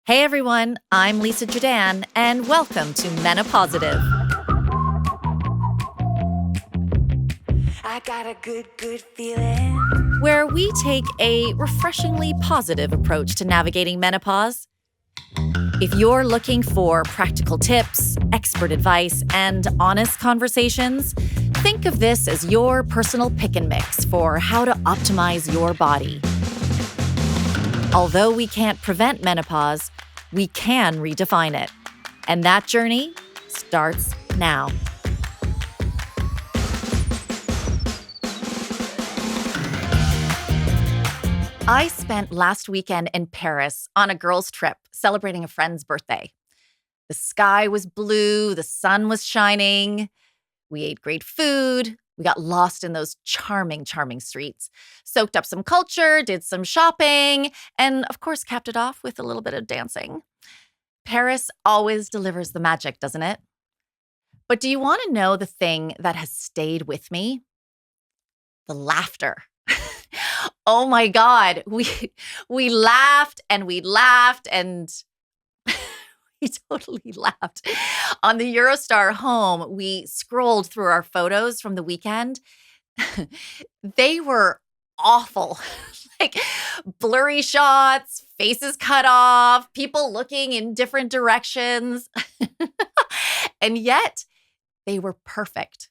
Hey everyone, I'm Lisa Jordan, and welcome to MenoPositive, I got a good feeling. where we take a refreshingly positive approach to navigating menopause. If you're looking for practical tips, expert advice, and honest conversations, think of this as your personal pick and mix for how to optimize your body. Although we can't prevent menopause, we can redefine it. And that journey starts now. I spent last weekend in Paris on a girls' trip celebrating a friend's birthday. The sky was blue, the sun was shining. We ate great food. We got lost in those charming streets, soaked up some culture, did some shopping, and of course, capped it off with a little bit of dancing. Paris always delivers the magic, doesn't it? But do you want to know the thing that has stayed with me? The laughter. Oh my God. We laughed and we laughed and we totally laughed. On the Eurostar home, we scrolled through our photos from the weekend. They were awful. Like blurry shots, faces cut off, people looking in different directions. And yet, they were perfect.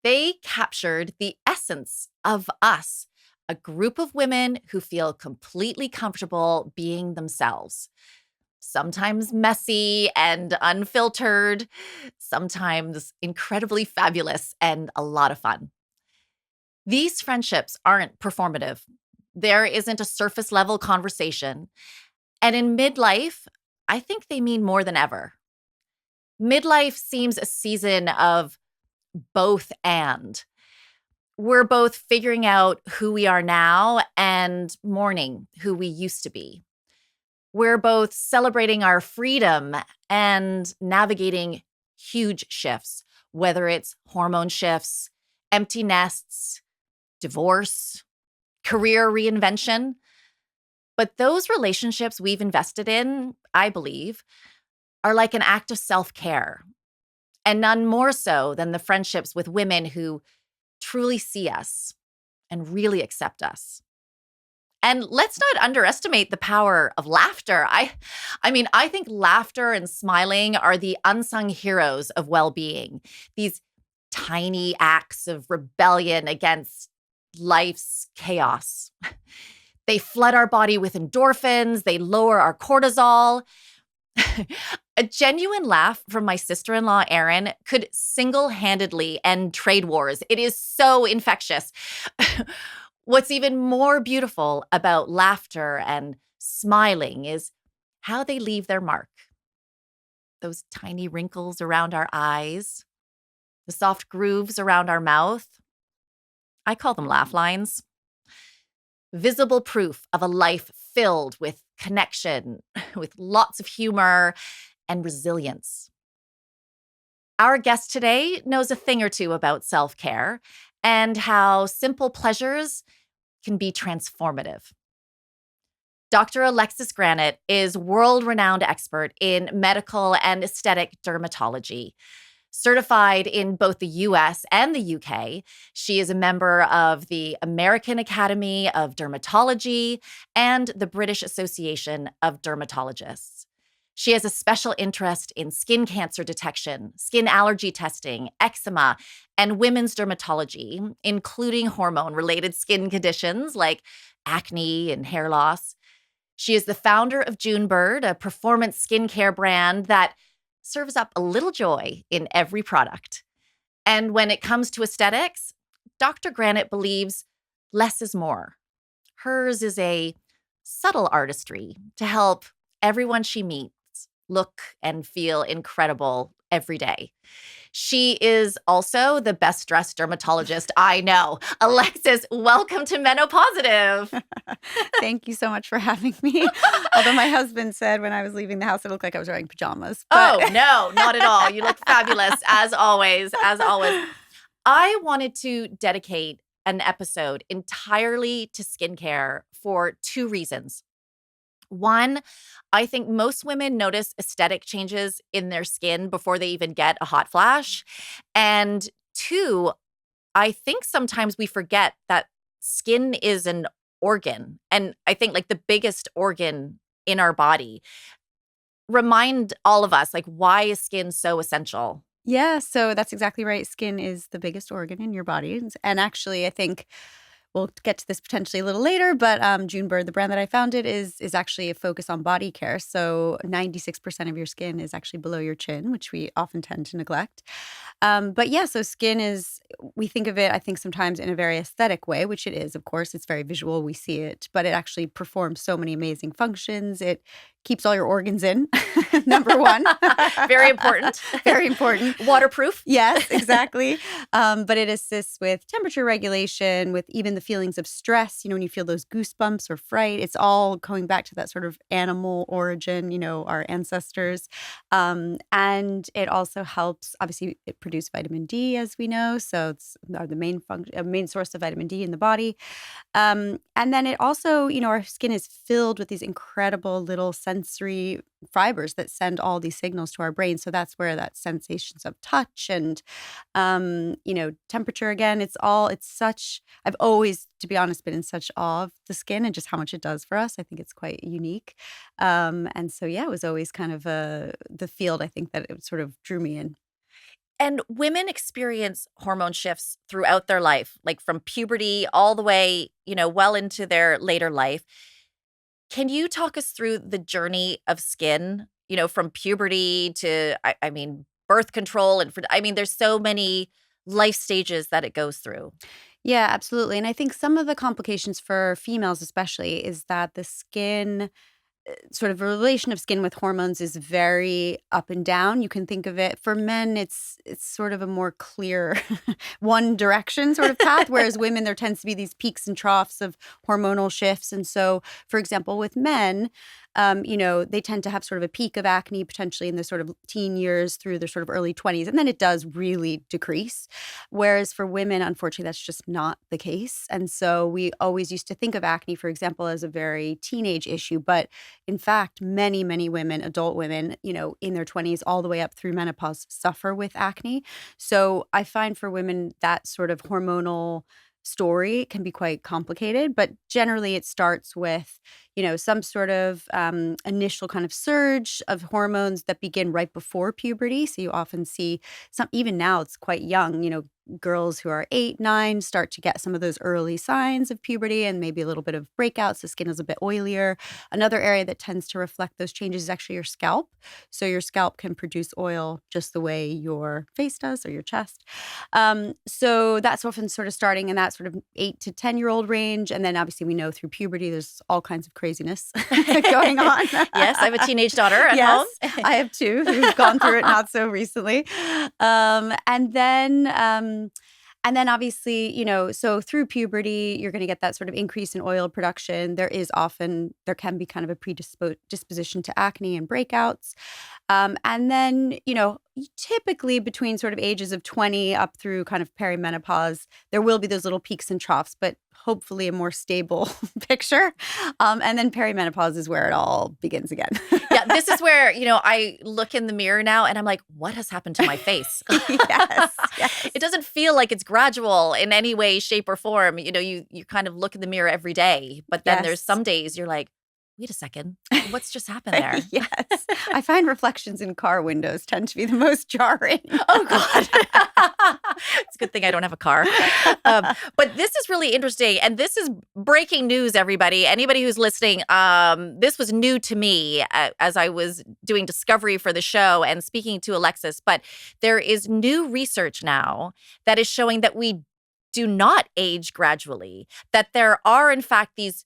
They captured the essence of us, a group of women who feel completely comfortable being themselves. Sometimes messy and unfiltered, sometimes incredibly fabulous and a lot of fun. These friendships aren't performative. There isn't a surface level conversation. And in midlife, I think they mean more than ever. Midlife seems a season of both and. We're both figuring out who we are now and mourning who we used to be. We're both celebrating our freedom and navigating huge shifts, whether it's hormone shifts, empty nests, divorce, career reinvention. But those relationships we've invested in, I believe, are like an act of self-care, and none more so than the friendships with women who truly see us and really accept us. And let's not underestimate the power of laughter. I think laughter and smiling are the unsung heroes of well-being. These tiny acts of rebellion against life's chaos. They flood our body with endorphins, they lower our cortisol. A genuine laugh from my sister-in-law, Erin, could single-handedly end trade wars. It is so infectious. What's even more beautiful about laughter and smiling is how they leave their mark. Those tiny wrinkles around our eyes, the soft grooves around our mouth. I call them laugh lines. Visible proof of a life filled with connection, with lots of humor and resilience. Our guest today knows a thing or two about self-care and how simple pleasures can be transformative. Dr. Alexis Granite is world-renowned expert in medical and aesthetic dermatology. Certified in both the US and the UK, she is a member of the American Academy of Dermatology and the British Association of Dermatologists. She has a special interest in skin cancer detection, skin allergy testing, eczema, and women's dermatology, including hormone-related skin conditions like acne and hair loss. She is the founder of Junebird, a performance skincare brand that serves up a little joy in every product. And when it comes to aesthetics, Dr. Granite believes less is more. Hers is a subtle artistry to help everyone she meets look and feel incredible every day. She is also the best dressed dermatologist I know. Alexis, welcome to MenoPositive. Thank you so much for having me. Although my husband said when I was leaving the house, it looked like I was wearing pajamas. Oh, no, not at all. You look fabulous, as always, as always. I wanted to dedicate an episode entirely to skincare for two reasons. One, I think most women notice aesthetic changes in their skin before they even get a hot flash. And two, I think sometimes we forget that skin is an organ. And I think like the biggest organ in our body. Remind all of us, like, why is skin so essential? Yeah, so that's exactly right. Skin is the biggest organ in your body. And actually, I think we'll get to this potentially a little later, but June Bird, the brand that I founded, is actually a focus on body care. So 96% of your skin is actually below your chin, which we often tend to neglect. But yeah, so skin is, we think of it, I think, sometimes in a very aesthetic way, which it is, of course. It's very visual. We see it, but it actually performs so many amazing functions. It keeps all your organs in, number one. Very important. Very important. Waterproof. Yes, exactly. But it assists with temperature regulation, with even the feelings of stress. When you feel those goosebumps or fright, it's all going back to that sort of animal origin, our ancestors. And it also helps, obviously, it produces vitamin D, as we know. So it's the main source of vitamin D in the body. And then it also, our skin is filled with these incredible little sensory fibers that send all these signals to our brain. So that's where that sensations of touch and, temperature, again, it's such, I've always, to be honest, been in such awe of the skin and just how much it does for us. I think it's quite unique. And so, yeah, it was always kind of the field, I think, that it sort of drew me in. And women experience hormone shifts throughout their life, like from puberty all the way, well into their later life. Can you talk us through the journey of skin, from puberty to, I mean, birth control? There's so many life stages that it goes through. Yeah, absolutely. And I think some of the complications for females, especially, is that the skin sort of a relation of skin with hormones is very up and down. You can think of it for men, it's sort of a more clear one direction sort of path, whereas women, there tends to be these peaks and troughs of hormonal shifts. And so, for example, with men, they tend to have sort of a peak of acne potentially in the sort of teen years through their sort of early 20s, and then it does really decrease. Whereas for women, unfortunately, that's just not the case. And so we always used to think of acne, for example, as a very teenage issue. But in fact, many, many women, adult women, in their 20s all the way up through menopause suffer with acne. So I find for women that sort of hormonal story can be quite complicated, but generally it starts with, some sort of initial kind of surge of hormones that begin right before puberty. So you often see some, even now it's quite young, girls who are 8, 9 start to get some of those early signs of puberty and maybe a little bit of breakouts. The skin is a bit oilier. Another area that tends to reflect those changes is actually your scalp. So your scalp can produce oil just the way your face does or your chest. So that's often sort of starting in that sort of 8 to 10-year-old range. And then obviously we know through puberty, there's all kinds of craziness going on. Yes, I have a teenage daughter at Yes, home. I have two who've gone through it not so recently. And then obviously, so through puberty, you're going to get that sort of increase in oil production. There can be kind of a predisposition to acne and breakouts. And then, typically between sort of ages of 20 up through kind of perimenopause, there will be those little peaks and troughs, but hopefully a more stable picture. And then perimenopause is where it all begins again. Yeah, this is where, I look in the mirror now and I'm like, what has happened to my face? Yes. It doesn't feel like it's gradual in any way, shape, or form. You kind of look in the mirror every day, but then there's some days you're like, wait a second, what's just happened there? Yes. I find reflections in car windows tend to be the most jarring. Oh, God. It's a good thing I don't have a car. But this is really interesting. And this is breaking news, everybody. Anybody who's listening, this was new to me as I was doing discovery for the show and speaking to Alexis. But there is new research now that is showing that we do not age gradually, that there are, in fact, these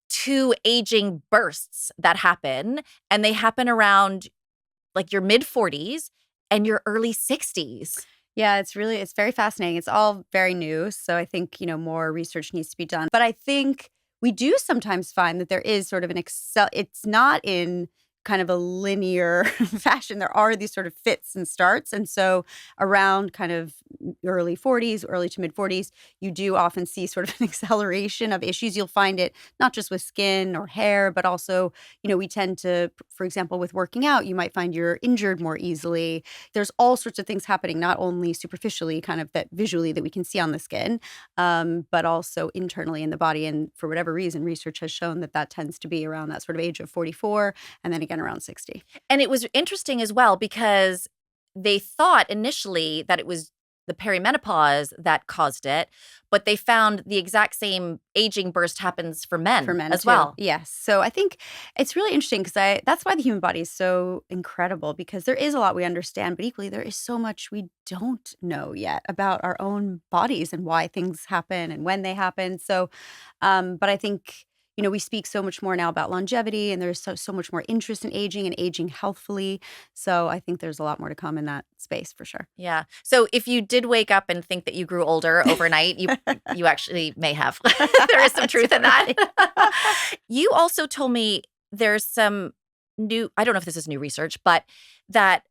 two aging bursts that happen, and they happen around like your mid 40s and your early 60s. Yeah, it's very fascinating. It's all very new. So I think, more research needs to be done. But I think we do sometimes find that there is sort of it's not in kind of a linear fashion. There are these sort of fits and starts. And so around kind of early 40s, early to mid 40s, you do often see sort of an acceleration of issues. You'll find it not just with skin or hair, but also, we tend to, for example, with working out, you might find you're injured more easily. There's all sorts of things happening, not only superficially, kind of that visually that we can see on the skin, but also internally in the body. And for whatever reason, research has shown that tends to be around that sort of age of 44 and then again around 60. And it was interesting as well because they thought initially that it was the perimenopause that caused it, but they found the exact same aging burst happens for men as Too. well. Yes. So I think it's really interesting because that's why the human body is so incredible, because there is a lot we understand, but equally there is so much we don't know yet about our own bodies and why things happen and when they happen. So, but I think, we speak so much more now about longevity, and there's so much more interest in aging and aging healthfully. So I think there's a lot more to come in that space for sure. Yeah. So if you did wake up and think that you grew older overnight, you actually may have. There is some truth in that. You also told me there's some new, I don't know if this is new research, but that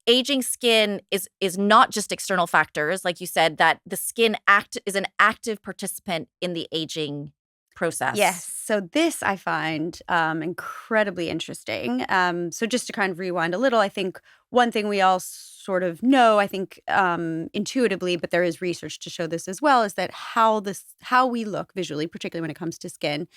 aging skin is not just external factors. Like you said, that the skin is an active participant in the aging process. Yes. So this I find incredibly interesting. So just to kind of rewind a little, I think one thing we all sort of know, I think intuitively, but there is research to show this as well, is that how we look visually, particularly when it comes to skin,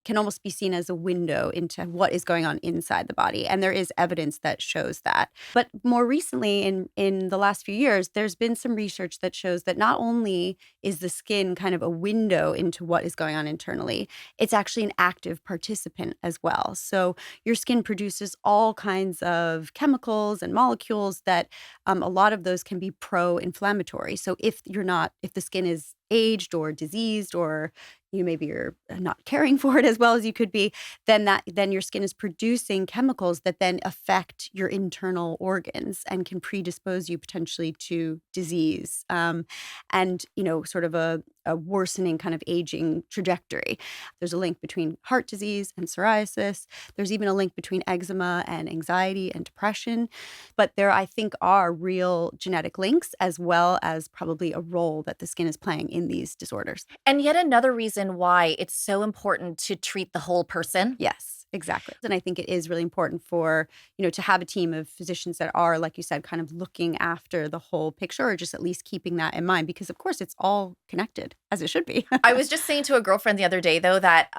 can almost be seen as a window into what is going on inside the body. And there is evidence that shows that. But more recently, in the last few years, there's been some research that shows that not only is the skin kind of a window into what is going on internally, it's actually an active participant as well. So your skin produces all kinds of chemicals and molecules that a lot of those can be pro-inflammatory. So if the skin is aged or diseased, or maybe you're not caring for it as well as you could be, then your skin is producing chemicals that then affect your internal organs and can predispose you potentially to disease, and sort of a worsening kind of aging trajectory. There's a link between heart disease and psoriasis. There's even a link between eczema and anxiety and depression. But there, I think, are real genetic links, as well as probably a role that the skin is playing in these disorders. And yet another reason why it's so important to treat the whole person. Yes, exactly. And I think it is really important for, to have a team of physicians that are, like you said, kind of looking after the whole picture, or just at least keeping that in mind, because of course it's all connected, as it should be. I was just saying to a girlfriend the other day, though, that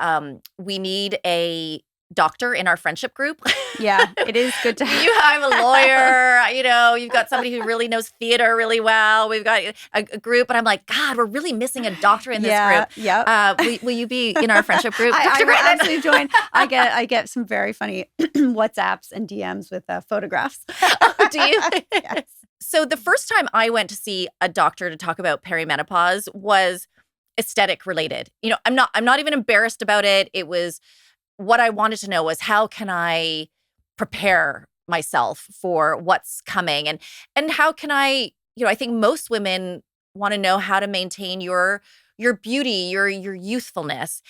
we need a doctor in our friendship group. Yeah, it is good to have. You have a lawyer, you've got somebody who really knows theater really well. We've got a group, and I'm like, God, we're really missing a doctor in this group. Yeah. Will you be in our friendship group? I will absolutely join. I get some very funny WhatsApps and DMs with photographs. Oh, do you? Yes. So the first time I went to see a doctor to talk about perimenopause was aesthetic related. I'm not even embarrassed about it. It was what I wanted to know was, how can I prepare myself for what's coming, and how can I think most women want to know how to maintain your beauty, your youthfulness.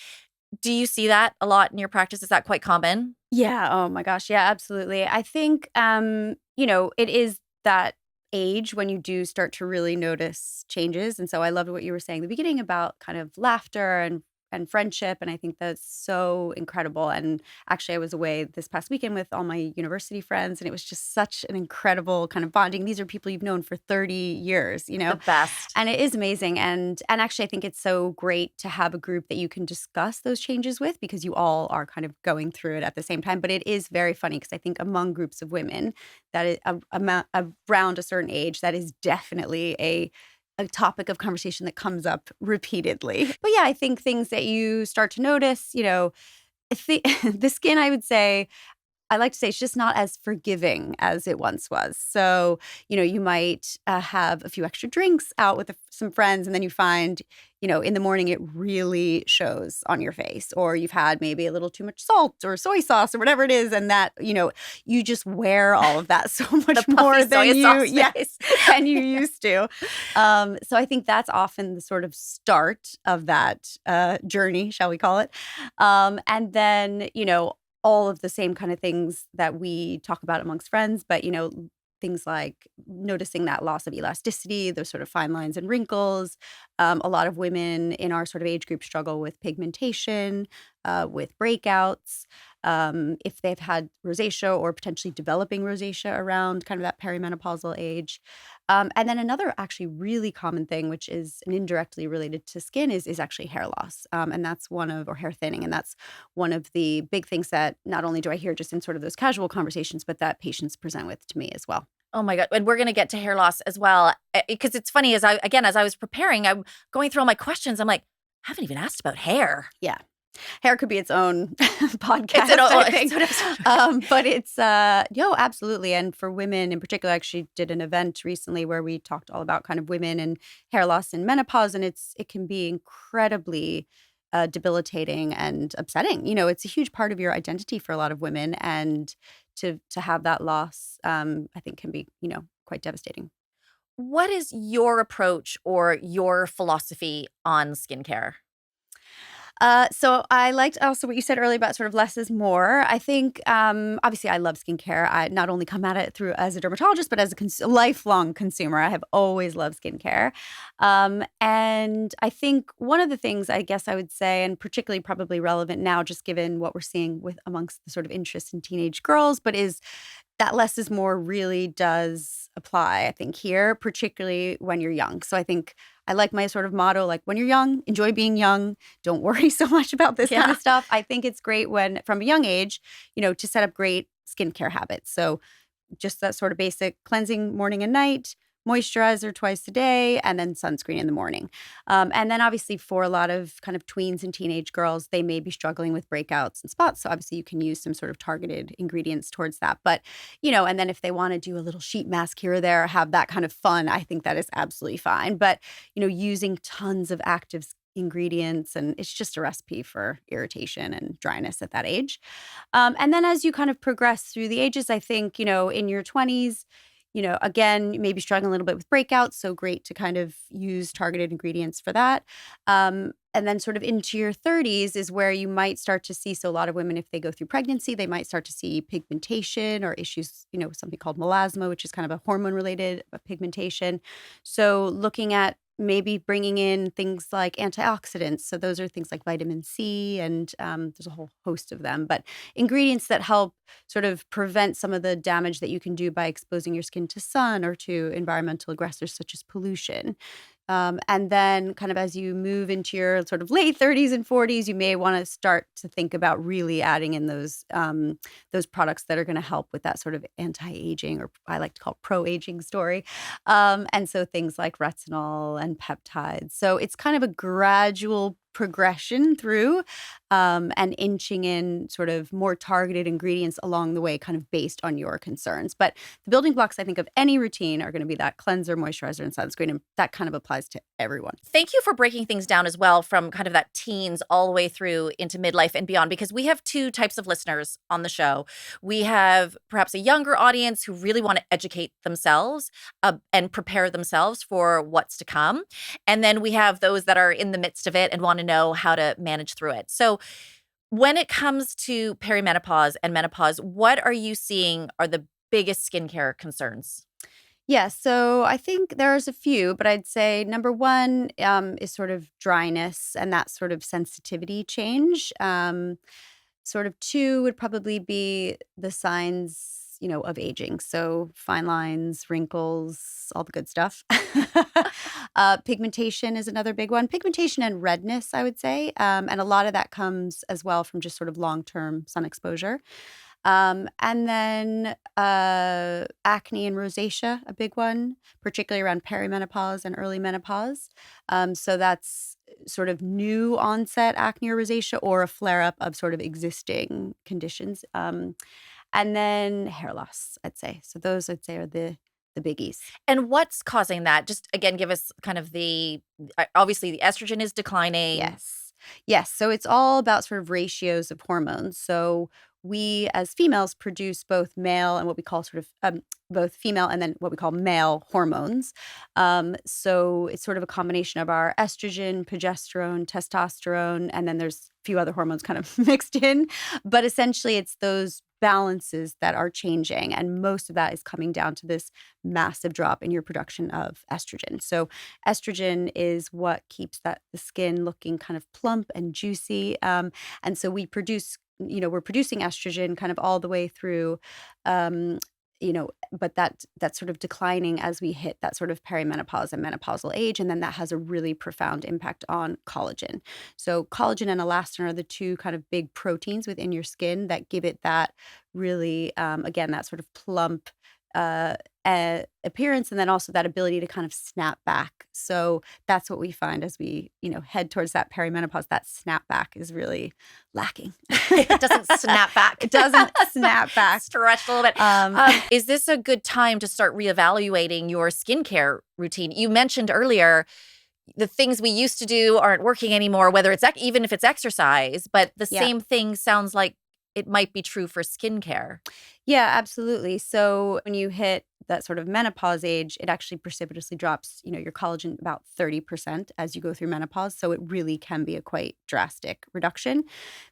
Do you see that a lot in your practice? Is that quite common? Yeah. Oh my gosh. Yeah, absolutely. I think it is that age when you do start to really notice changes. And so I loved what you were saying at the beginning about kind of laughter and friendship. And I think that's so incredible. And actually, I was away this past weekend with all my university friends, and it was just such an incredible kind of bonding. These are people you've known for 30 years, The best. And it is amazing. And actually, I think it's so great to have a group that you can discuss those changes with, because you all are kind of going through it at the same time. But it is very funny, because I think among groups of women that is around a certain age, that is definitely a topic of conversation that comes up repeatedly. But yeah, I think things that you start to notice, the skin, I would say, I like to say, it's just not as forgiving as it once was. So, you might have a few extra drinks out with some friends, and then you find, in the morning it really shows on your face, or you've had maybe a little too much salt or soy sauce or whatever it is, and that, you just wear all of that so much more than than you used to. So I think that's often the sort of start of that journey, shall we call it? And then, all of the same kind of things that we talk about amongst friends, but, things like noticing that loss of elasticity, those sort of fine lines and wrinkles. A lot of women in our sort of age group struggle with pigmentation, with breakouts, if they've had rosacea or potentially developing rosacea around kind of that perimenopausal age. And then another actually really common thing, which is an indirectly related to skin, is actually hair loss. And that's or hair thinning. And that's one of the big things that not only do I hear just in sort of those casual conversations, but that patients present with to me as well. Oh my God. And we're going to get to hair loss as well. Because it's funny, as I was preparing, I'm going through all my questions. I'm like, I haven't even asked about hair. Yeah. Hair could be its own podcast, It's an I its think. own episode. But it's, absolutely. And for women in particular, I actually did an event recently where we talked all about kind of women and hair loss and menopause. And it can be incredibly debilitating and upsetting. It's a huge part of your identity for a lot of women. And to have that loss, I think can be, quite devastating. What is your approach or your philosophy on skincare? So I liked also what you said earlier about sort of less is more. I think, obviously, I love skincare. I not only come at it through as a dermatologist, but as a lifelong consumer. I have always loved skincare. And I think one of the things I guess I would say, and particularly probably relevant now, just given what we're seeing with amongst the sort of interest in teenage girls, but is that less is more really does apply, I think, here, particularly when you're young. So I think I like my sort of motto, like when you're young, enjoy being young. Don't worry so much about this kind Yeah. of stuff. I think it's great when, from a young age, to set up great skincare habits. So just that sort of basic cleansing morning and night, moisturizer twice a day, and then sunscreen in the morning. And then obviously for a lot of kind of tweens and teenage girls, they may be struggling with breakouts and spots. So obviously you can use some sort of targeted ingredients towards that. But, and then if they want to do a little sheet mask here or there, have that kind of fun, I think that is absolutely fine. But, using tons of active ingredients, and it's just a recipe for irritation and dryness at that age. And then as you kind of progress through the ages, I think, in your 20s, again, you may be struggling a little bit with breakouts. So great to kind of use targeted ingredients for that. And then sort of into your 30s is where you might start to see. So a lot of women, if they go through pregnancy, they might start to see pigmentation or issues, something called melasma, which is kind of a hormone-related pigmentation. So looking at maybe bringing in things like antioxidants. So those are things like vitamin C, and there's a whole host of them. But ingredients that help sort of prevent some of the damage that you can do by exposing your skin to sun or to environmental aggressors such as pollution. And then kind of as you move into your sort of late 30s and 40s, you may want to start to think about really adding in those products that are going to help with that sort of anti-aging, or I like to call it pro-aging story. And so things like retinol and peptides. So it's kind of a gradual progression through and inching in sort of more targeted ingredients along the way, kind of based on your concerns. But the building blocks, I think, of any routine are going to be that cleanser, moisturizer, and sunscreen. And that kind of applies to everyone. Thank you for breaking things down as well from kind of that teens all the way through into midlife and beyond, because we have two types of listeners on the show. We have perhaps a younger audience who really want to educate themselves and prepare themselves for what's to come. And then we have those that are in the midst of it and want to know how to manage through it. So when it comes to perimenopause and menopause, what are you seeing are the biggest skincare concerns? Yeah, so I think there's a few, but I'd say number one is sort of dryness and that sort of sensitivity change. Sort of two would probably be the signs, of aging. So fine lines, wrinkles, all the good stuff. Pigmentation is another big one. Pigmentation and redness, I would say. And a lot of that comes as well from just sort of long-term sun exposure. And then acne and rosacea, a big one, particularly around perimenopause and early menopause. So that's sort of new onset acne or rosacea, or a flare up of sort of existing conditions. And then hair loss, I'd say. So those, I'd say, are the biggies. And what's causing that? Just again, give us kind of obviously the estrogen is declining. Yes. Yes. So it's all about sort of ratios of hormones. So we as females produce both male and what we call sort of both female and then what we call male hormones. So it's sort of a combination of our estrogen, progesterone, testosterone, and then there's a few other hormones kind of mixed in. But essentially, it's those balances that are changing. And most of that is coming down to this massive drop in your production of estrogen. So estrogen is what keeps the skin looking kind of plump and juicy. And so we're producing estrogen kind of all the way through, but that's sort of declining as we hit that sort of perimenopause and menopausal age. And then that has a really profound impact on collagen. So collagen and elastin are the two kind of big proteins within your skin that give it that really, again, that sort of plump appearance, and then also that ability to kind of snap back. So that's what we find as we, head towards that perimenopause. That snap back is really lacking. It doesn't snap back. It doesn't snap back. Stretch a little bit. Is this a good time to start reevaluating your skincare routine? You mentioned earlier the things we used to do aren't working anymore, whether it's even if it's exercise, but the same thing sounds like it might be true for skincare. Yeah, absolutely. So when you hit that sort of menopause age, it actually precipitously drops, your collagen about 30% as you go through menopause. So it really can be a quite drastic reduction.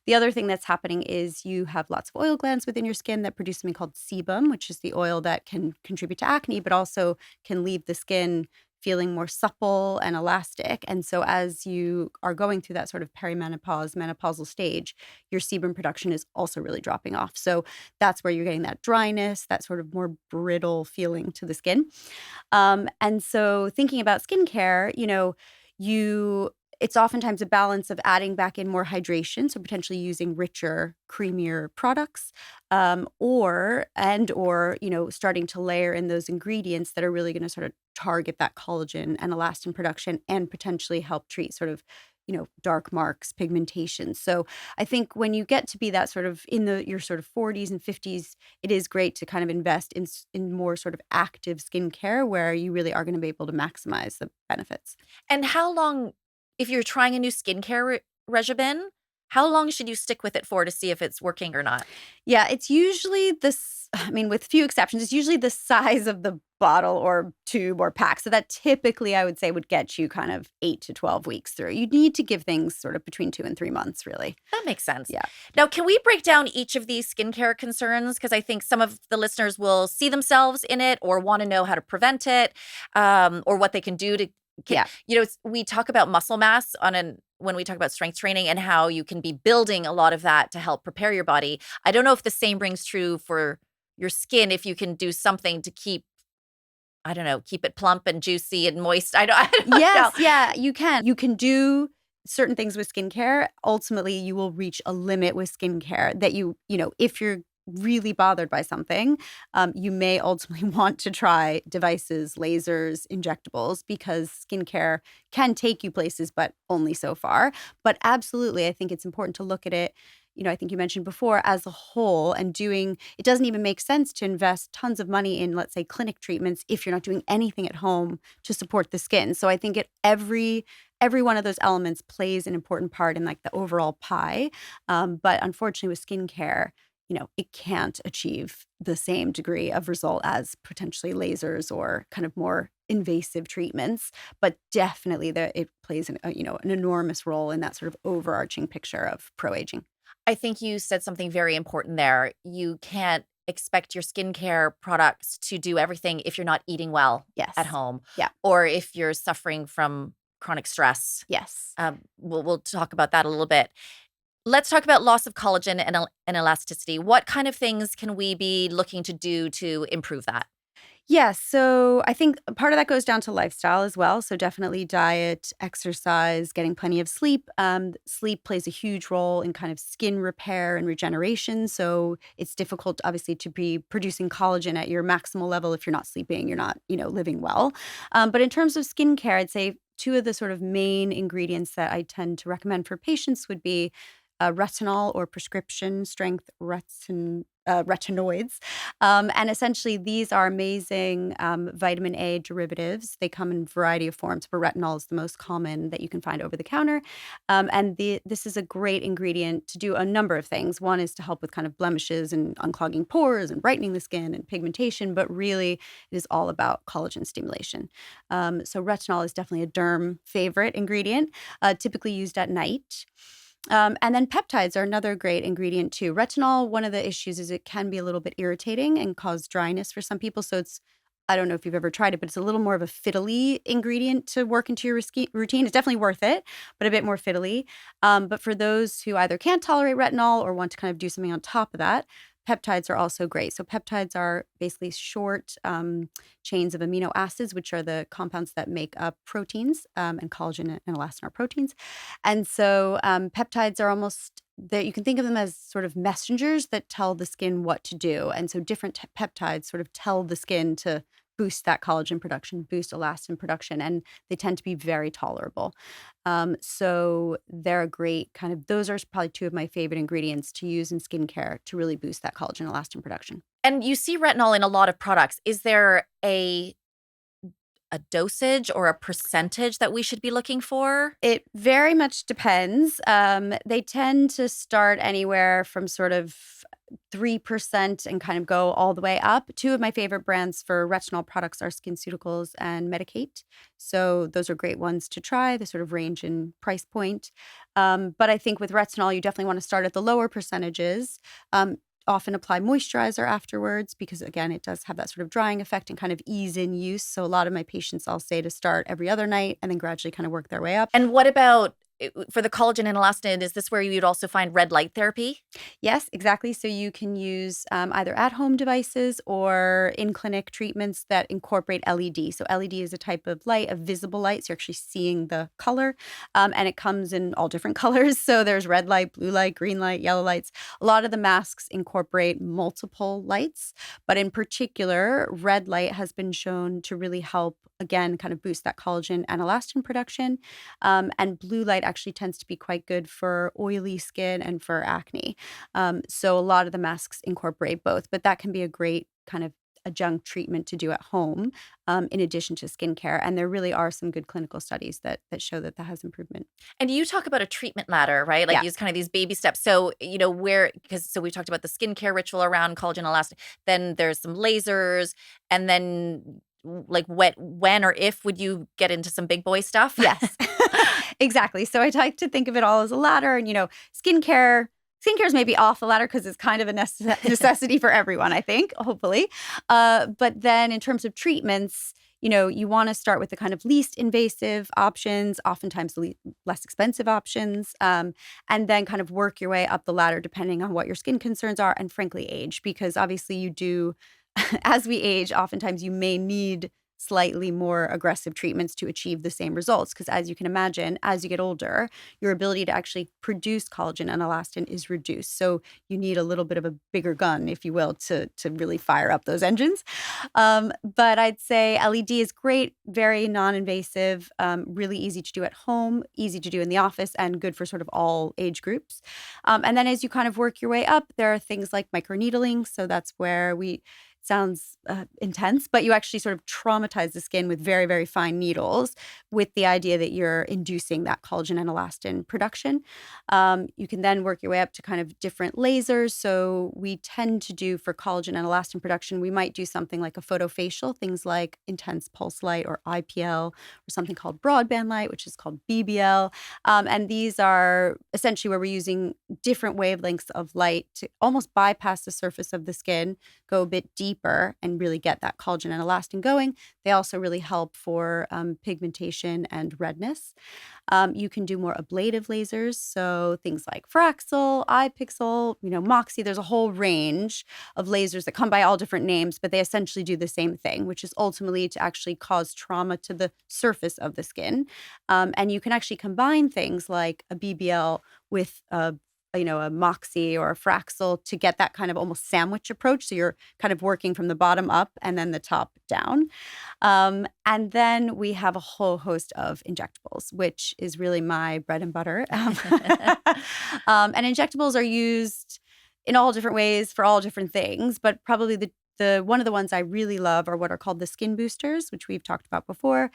The other thing that's happening is you have lots of oil glands within your skin that produce something called sebum, which is the oil that can contribute to acne, but also can leave the skin feeling more supple and elastic. And so as you are going through that sort of perimenopause, menopausal stage, your sebum production is also really dropping off. So that's where you're getting that dryness, that sort of more brittle feeling to the skin. And so thinking about skincare, it's oftentimes a balance of adding back in more hydration, so potentially using richer, creamier products, or starting to layer in those ingredients that are really going to sort of target that collagen and elastin production and potentially help treat sort of, dark marks, pigmentation. So I think when you get to be that sort of in your sort of 40s and 50s, it is great to kind of invest in more sort of active skincare where you really are going to be able to maximize the benefits. And how long, if you're trying a new skincare regimen, how long should you stick with it for to see if it's working or not? Yeah, it's usually with few exceptions, it's usually the size of the bottle or tube or pack. So that typically I would say would get you kind of 8 to 12 weeks through. You need to give things sort of between 2 and 3 months, really. That makes sense. Yeah. Now, can we break down each of these skincare concerns? Because I think some of the listeners will see themselves in it or want to know how to prevent it, or what they can do to. We talk about muscle mass when we talk about strength training and how you can be building a lot of that to help prepare your body. I don't know if the same rings true for your skin, if you can do something to keep it plump and juicy and moist. I don't Yes, know. yeah, you can. You can do certain things with skincare. Ultimately, you will reach a limit with skincare that if you're really bothered by something, you may ultimately want to try devices, lasers, injectables, because skincare can take you places, but only so far. But absolutely, I think it's important to look at it, I think you mentioned before, as a whole, and it doesn't even make sense to invest tons of money in, let's say, clinic treatments if you're not doing anything at home to support the skin. So I think every one of those elements plays an important part in like the overall pie. But unfortunately with skincare, it can't achieve the same degree of result as potentially lasers or kind of more invasive treatments. But definitely it plays an enormous role in that sort of overarching picture of pro-aging. I think you said something very important there. You can't expect your skincare products to do everything if you're not eating well Yes. at home. Yeah. Or if you're suffering from chronic stress. Yes. We'll talk about that a little bit. Let's talk about loss of collagen and elasticity. What kind of things can we be looking to do to improve that? Yes. So I think part of that goes down to lifestyle as well. So definitely diet, exercise, getting plenty of sleep. Sleep plays a huge role in kind of skin repair and regeneration. So it's difficult, obviously, to be producing collagen at your maximal level if you're not sleeping, you're not, living well. But in terms of skincare, I'd say two of the sort of main ingredients that I tend to recommend for patients would be retinol or prescription strength retinoids. And essentially, these are amazing vitamin A derivatives. They come in a variety of forms, but retinol is the most common that you can find over the counter. This is a great ingredient to do a number of things. One is to help with kind of blemishes and unclogging pores and brightening the skin and pigmentation, but really it is all about collagen stimulation. So retinol is definitely a derm favorite ingredient, typically used at night. And then peptides are another great ingredient too. Retinol, one of the issues is it can be a little bit irritating and cause dryness for some people. So I don't know if you've ever tried it, but it's a little more of a fiddly ingredient to work into your routine. It's definitely worth it, but a bit more fiddly. But for those who either can't tolerate retinol or want to kind of do something on top of that, peptides are also great. So peptides are basically short chains of amino acids, which are the compounds that make up proteins, and collagen and elastin are proteins. And so peptides are almost that you can think of them as sort of messengers that tell the skin what to do. And so different peptides sort of tell the skin to boost that collagen production, boost elastin production, and they tend to be very tolerable. So they're a great kind of, those are probably two of my favorite ingredients to use in skincare to really boost that collagen elastin production. And you see retinol in a lot of products. Is there a dosage or a percentage that we should be looking for? It very much depends. They tend to start anywhere from sort of 3% and kind of go all the way up. Two of my favorite brands for retinol products are SkinCeuticals and Medicate. So those are great ones to try. They sort of range in price point. But I think with retinol, you definitely want to start at the lower percentages. Often apply moisturizer afterwards because, again, it does have that sort of drying effect and kind of ease in use. So a lot of my patients, I'll say to start every other night and then gradually kind of work their way up. And what about for the collagen and elastin? Is this where you'd also find red light therapy? Yes, exactly. So you can use either at-home devices or in-clinic treatments that incorporate LED. So LED is a type of light, a visible light. So you're actually seeing the color, and it comes in all different colors. So there's red light, blue light, green light, yellow lights. A lot of the masks incorporate multiple lights, but in particular, red light has been shown to really help, again, kind of boost that collagen and elastin production. And blue light actually tends to be quite good for oily skin and for acne. So a lot of the masks incorporate both, but that can be a great kind of adjunct treatment to do at home, in addition to skincare. And there really are some good clinical studies that show that has improvement. And you talk about a treatment ladder, right? Like Yeah. use kind of these baby steps. So, so we talked about the skincare ritual around collagen elastin. Then there's some lasers, and then like when or if would you get into some big boy stuff? Yes, exactly. So I like to think of it all as a ladder, and skincare is maybe off the ladder because it's kind of a necessity for everyone, I think, hopefully. But then in terms of treatments, you want to start with the kind of least invasive options, oftentimes the less expensive options, and then kind of work your way up the ladder depending on what your skin concerns are and frankly age, because obviously you do, as we age, oftentimes you may need slightly more aggressive treatments to achieve the same results. Because as you can imagine, as you get older, your ability to actually produce collagen and elastin is reduced. So you need a little bit of a bigger gun, if you will, to really fire up those engines. But I'd say LED is great, very non-invasive, really easy to do at home, easy to do in the office, and good for sort of all age groups. And then as you kind of work your way up, there are things like microneedling. So that's where sounds intense, but you actually sort of traumatize the skin with very, very fine needles with the idea that you're inducing that collagen and elastin production. You can then work your way up to kind of different lasers. So we tend to do for collagen and elastin production, we might do something like a photofacial, things like intense pulse light or IPL, or something called broadband light, which is called BBL. And these are essentially where we're using different wavelengths of light to almost bypass the surface of the skin, go a bit deeper, and really get that collagen and elastin going. They also really help for pigmentation and redness. You can do more ablative lasers, so things like Fraxel, iPixel, Moxie. There's a whole range of lasers that come by all different names, but they essentially do the same thing, which is ultimately to actually cause trauma to the surface of the skin. And you can actually combine things like a BBL with a Moxie or a Fraxel to get that kind of almost sandwich approach. So you're kind of working from the bottom up and then the top down. And then we have a whole host of injectables, which is really my bread and butter. And injectables are used in all different ways for all different things. But probably the one of the ones I really love are what are called the skin boosters, which we've talked about before.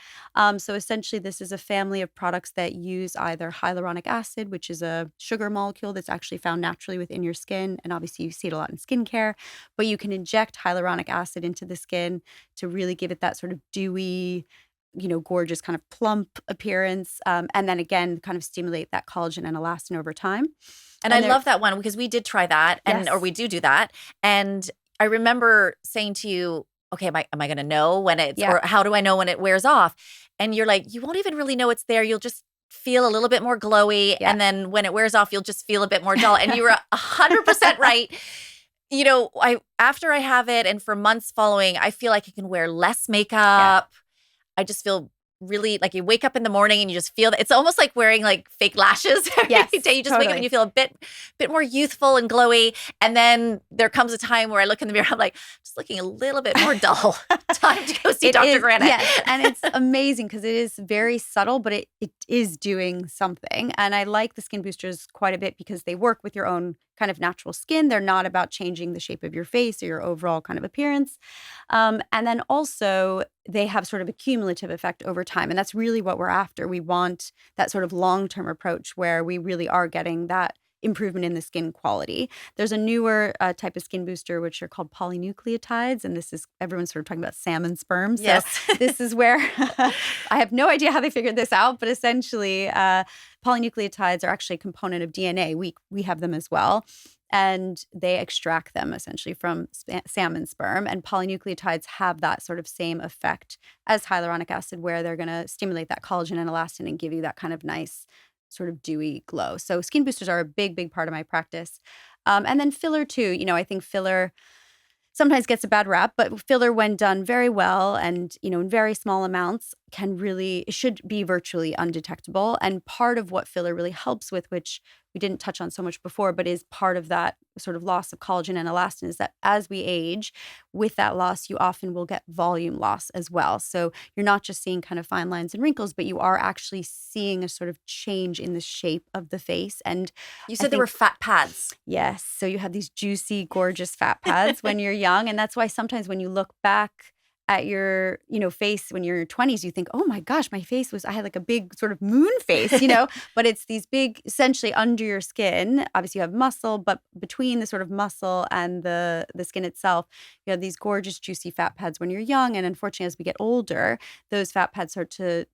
So essentially, this is a family of products that use either hyaluronic acid, which is a sugar molecule that's actually found naturally within your skin. And obviously, you see it a lot in skincare. But you can inject hyaluronic acid into the skin to really give it that sort of dewy, gorgeous kind of plump appearance. And then again, kind of stimulate that collagen and elastin over time. And I love that one because we did try that or we do that. And I remember saying to you, okay, am I going to know when or how do I know when it wears off? And you're like, you won't even really know it's there. You'll just feel a little bit more glowy. Yeah. And then when it wears off, you'll just feel a bit more dull. And you were 100% right. After I have it and for months following, I feel like I can wear less makeup. Yeah. I just feel really like you wake up in the morning and you just feel that it's almost like wearing like fake lashes every day. You just wake up and you feel a bit more youthful and glowy. And then there comes a time where I look in the mirror, I'm like, just looking a little bit more dull. Time to go see Dr. Granite. Yes, and it's amazing because it is very subtle, but it is doing something. And I like the skin boosters quite a bit because they work with your own kind of natural skin. They're not about changing the shape of your face or your overall kind of appearance. And then also they have sort of a cumulative effect over time. And that's really what we're after. We want that sort of long-term approach where we really are getting that improvement in the skin quality. There's a newer type of skin booster, which are called polynucleotides. And this is, everyone's sort of talking about salmon sperm. So this is where I have no idea how they figured this out, but essentially polynucleotides are actually a component of DNA. We have them as well. And they extract them essentially from salmon sperm. And polynucleotides have that sort of same effect as hyaluronic acid, where they're going to stimulate that collagen and elastin and give you that kind of nice sort of dewy glow. So skin boosters are a big, big part of my practice. And then filler too. I think filler sometimes gets a bad rap, but filler when done very well and, in very small amounts should be virtually undetectable. And part of what filler really helps with, which we didn't touch on so much before, but is part of that sort of loss of collagen and elastin, is that as we age, with that loss, you often will get volume loss as well. So you're not just seeing kind of fine lines and wrinkles, but you are actually seeing a sort of change in the shape of the face. And you said there were fat pads. Yes. So you have these juicy, gorgeous fat pads when you're young. And that's why sometimes when you look back at your, face when you're in your 20s, you think, oh my gosh, my face I had like a big sort of moon face, but it's these big, essentially under your skin. Obviously you have muscle, but between the sort of muscle and the skin itself, you have these gorgeous, juicy fat pads when you're young. And unfortunately, as we get older, those fat pads start to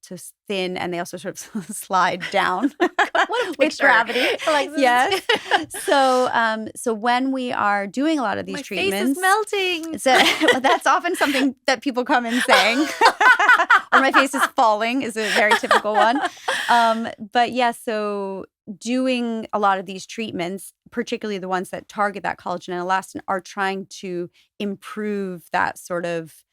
thin and they also sort of slide down with gravity. Alexis. Yes. So when we are doing a lot of these treatments, my face is melting. So that's often something that people come in saying, or my face is falling is a very typical one. But yeah, so doing a lot of these treatments, particularly the ones that target that collagen and elastin, are trying to improve that sort of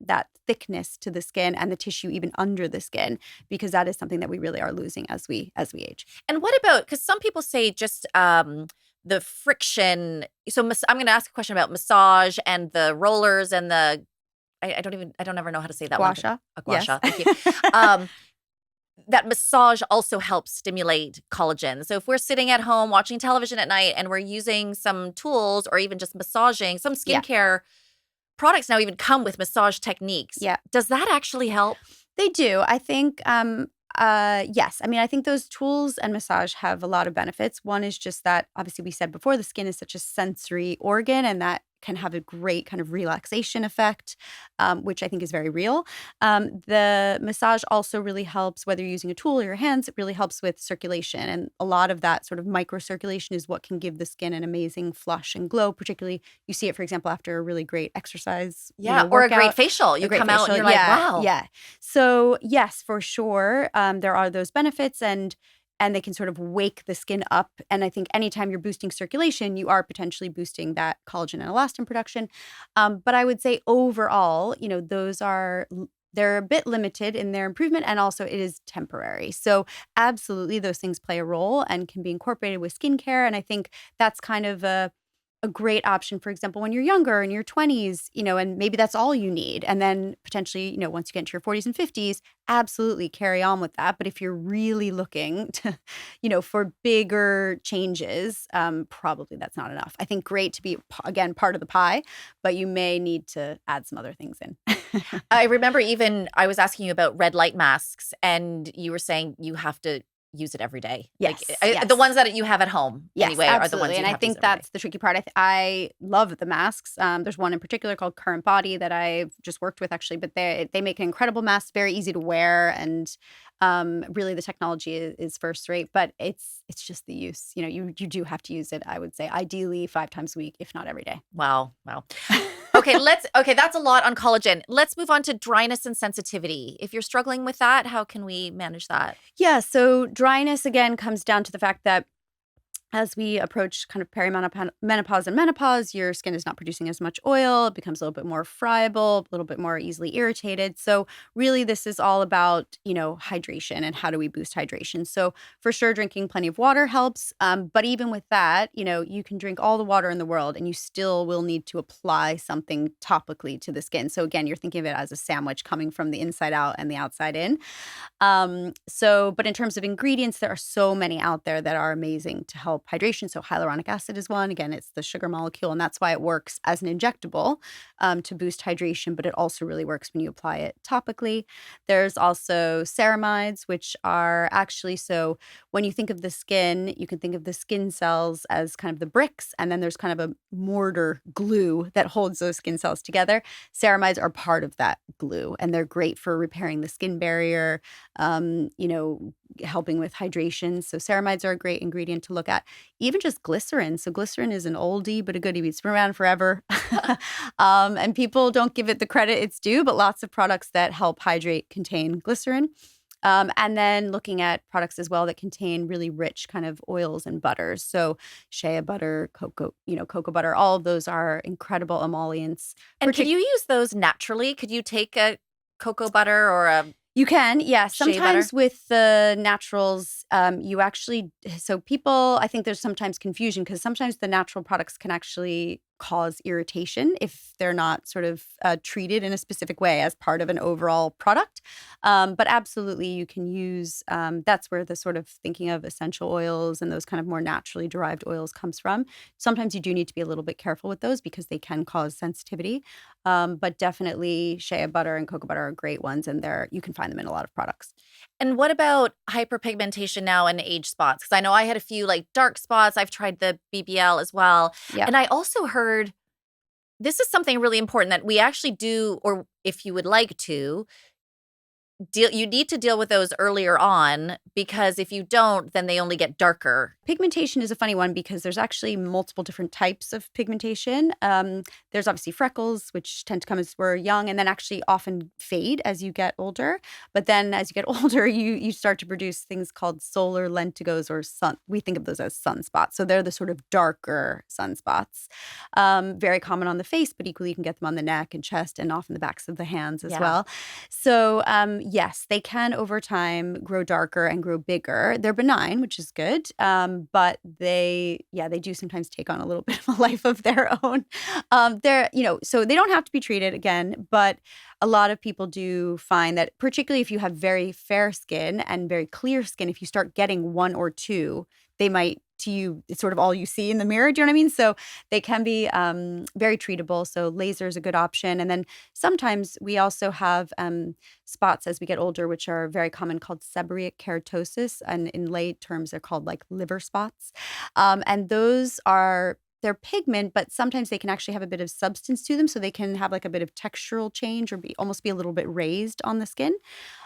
that thickness to the skin and the tissue even under the skin, because that is something that we really are losing as we age. And what about, because some people say just the friction. So I'm going to ask a question about massage and the rollers and the I don't ever know how to say that gua sha. Gua sha. Thank you. That massage also helps stimulate collagen. So if we're sitting at home watching television at night and we're using some tools or even just massaging, some skincare products now even come with massage techniques. Yeah. Does that actually help? They do. I think, yes. I mean, I think those tools and massage have a lot of benefits. One is just that, obviously, we said before, the skin is such a sensory organ, and that can have a great kind of relaxation effect, which I think is very real. The massage also really helps, whether you're using a tool or your hands, it really helps with circulation. And a lot of that sort of microcirculation is what can give the skin an amazing flush and glow. Particularly, you see it, for example, after a really great exercise. Yeah, or a great facial. You come out and you're like, wow. Yeah. So yes, for sure, there are those benefits, and they can sort of wake the skin up. And I think anytime you're boosting circulation, you are potentially boosting that collagen and elastin production. But I would say overall, they're a bit limited in their improvement, and also it is temporary. So absolutely, those things play a role and can be incorporated with skincare. And I think that's kind of a a great option, for example, when you're younger in your 20s, and maybe that's all you need. And then potentially, once you get into your 40s and 50s, absolutely carry on with that. But if you're really looking to, for bigger changes, probably that's not enough. I think great to be, again, part of the pie, but you may need to add some other things in. I remember even I was asking you about red light masks, and you were saying you have to use it every day. Yes, The ones that you have at home yes, anyway absolutely. are the ones you And have I to use think every day. that's the tricky part. I love the masks. There's one in particular called Current Body that I've just worked with actually, but they make an incredible mask, very easy to wear, and really the technology is first rate. But it's just the use. You do have to use it. I would say ideally 5 times a week, if not every day. Wow. Okay, that's a lot on collagen. Let's move on to dryness and sensitivity. If you're struggling with that, how can we manage that? Yeah, so dryness again comes down to the fact that as we approach kind of perimenopause and menopause, your skin is not producing as much oil. It becomes a little bit more friable, a little bit more easily irritated. So really this is all about, hydration and how do we boost hydration. So for sure, drinking plenty of water helps. But even with that, you can drink all the water in the world and you still will need to apply something topically to the skin. So again, you're thinking of it as a sandwich coming from the inside out and the outside in. But in terms of ingredients, there are so many out there that are amazing to help hydration. So hyaluronic acid is one. Again, it's the sugar molecule, and that's why it works as an injectable to boost hydration, but it also really works when you apply it topically. There's also ceramides, which are actually, so when you think of the skin, you can think of the skin cells as kind of the bricks, and then there's kind of a mortar glue that holds those skin cells together. Ceramides are part of that glue, and they're great for repairing the skin barrier, helping with hydration. So ceramides are a great ingredient to look at. Even just glycerin. So glycerin is an oldie but a goodie. It's been around forever. And people don't give it the credit it's due, but lots of products that help hydrate contain glycerin. And then looking at products as well that contain really rich kind of oils and butters. So shea butter, cocoa butter, all of those are incredible emollients. And could you use those naturally? Could you take a cocoa butter or a You can, yeah. shea Sometimes butter? with the naturals, you actually, so people, I think there's sometimes confusion because sometimes the natural products can actually cause irritation if they're not sort of treated in a specific way as part of an overall product. But absolutely, you can use, that's where the sort of thinking of essential oils and those kind of more naturally derived oils comes from. Sometimes you do need to be a little bit careful with those because they can cause sensitivity. But definitely shea butter and cocoa butter are great ones, and you can find them in a lot of products. And what about hyperpigmentation now and age spots? Because I know I had a few like dark spots. I've tried the BBL as well. Yeah. And I also heard this is something really important that we actually do, or if you would like to, you need to deal with those earlier on, because if you don't, then they only get darker. Pigmentation is a funny one because there's actually multiple different types of pigmentation. There's obviously freckles, which tend to come as we're young and then actually often fade as you get older. But then as you get older, you start to produce things called solar lentigos or sun. We think of those as sunspots. So they're the sort of darker sunspots. Very common on the face, but equally you can get them on the neck and chest and often the backs of the hands as well. So yes, they can over time grow darker and grow bigger. They're benign, which is good. But they do sometimes take on a little bit of a life of their own. So they don't have to be treated again, but a lot of people do find that particularly if you have very fair skin and very clear skin, if you start getting one or two, they might, to you, it's sort of all you see in the mirror. Do you know what I mean? So they can be very treatable. So laser is a good option. And then sometimes we also have spots as we get older, which are very common, called seborrheic keratosis. And in lay terms, they're called like liver spots. And those they're pigment, but sometimes they can actually have a bit of substance to them. So they can have like a bit of textural change or almost be a little bit raised on the skin.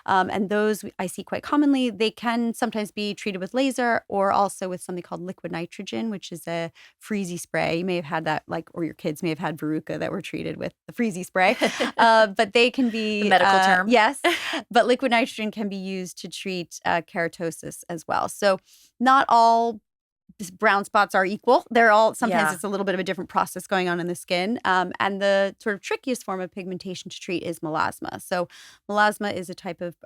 And those I see quite commonly. They can sometimes be treated with laser or also with something called liquid nitrogen, which is a freezy spray. You may have had that, or your kids may have had verruca that were treated with the freezy spray. But they can be The medical term. Yes, but liquid nitrogen can be used to treat keratosis as well. So not all brown spots are equal. Sometimes it's a little bit of a different process going on in the skin. And the sort of trickiest form of pigmentation to treat is melasma. So melasma is a type of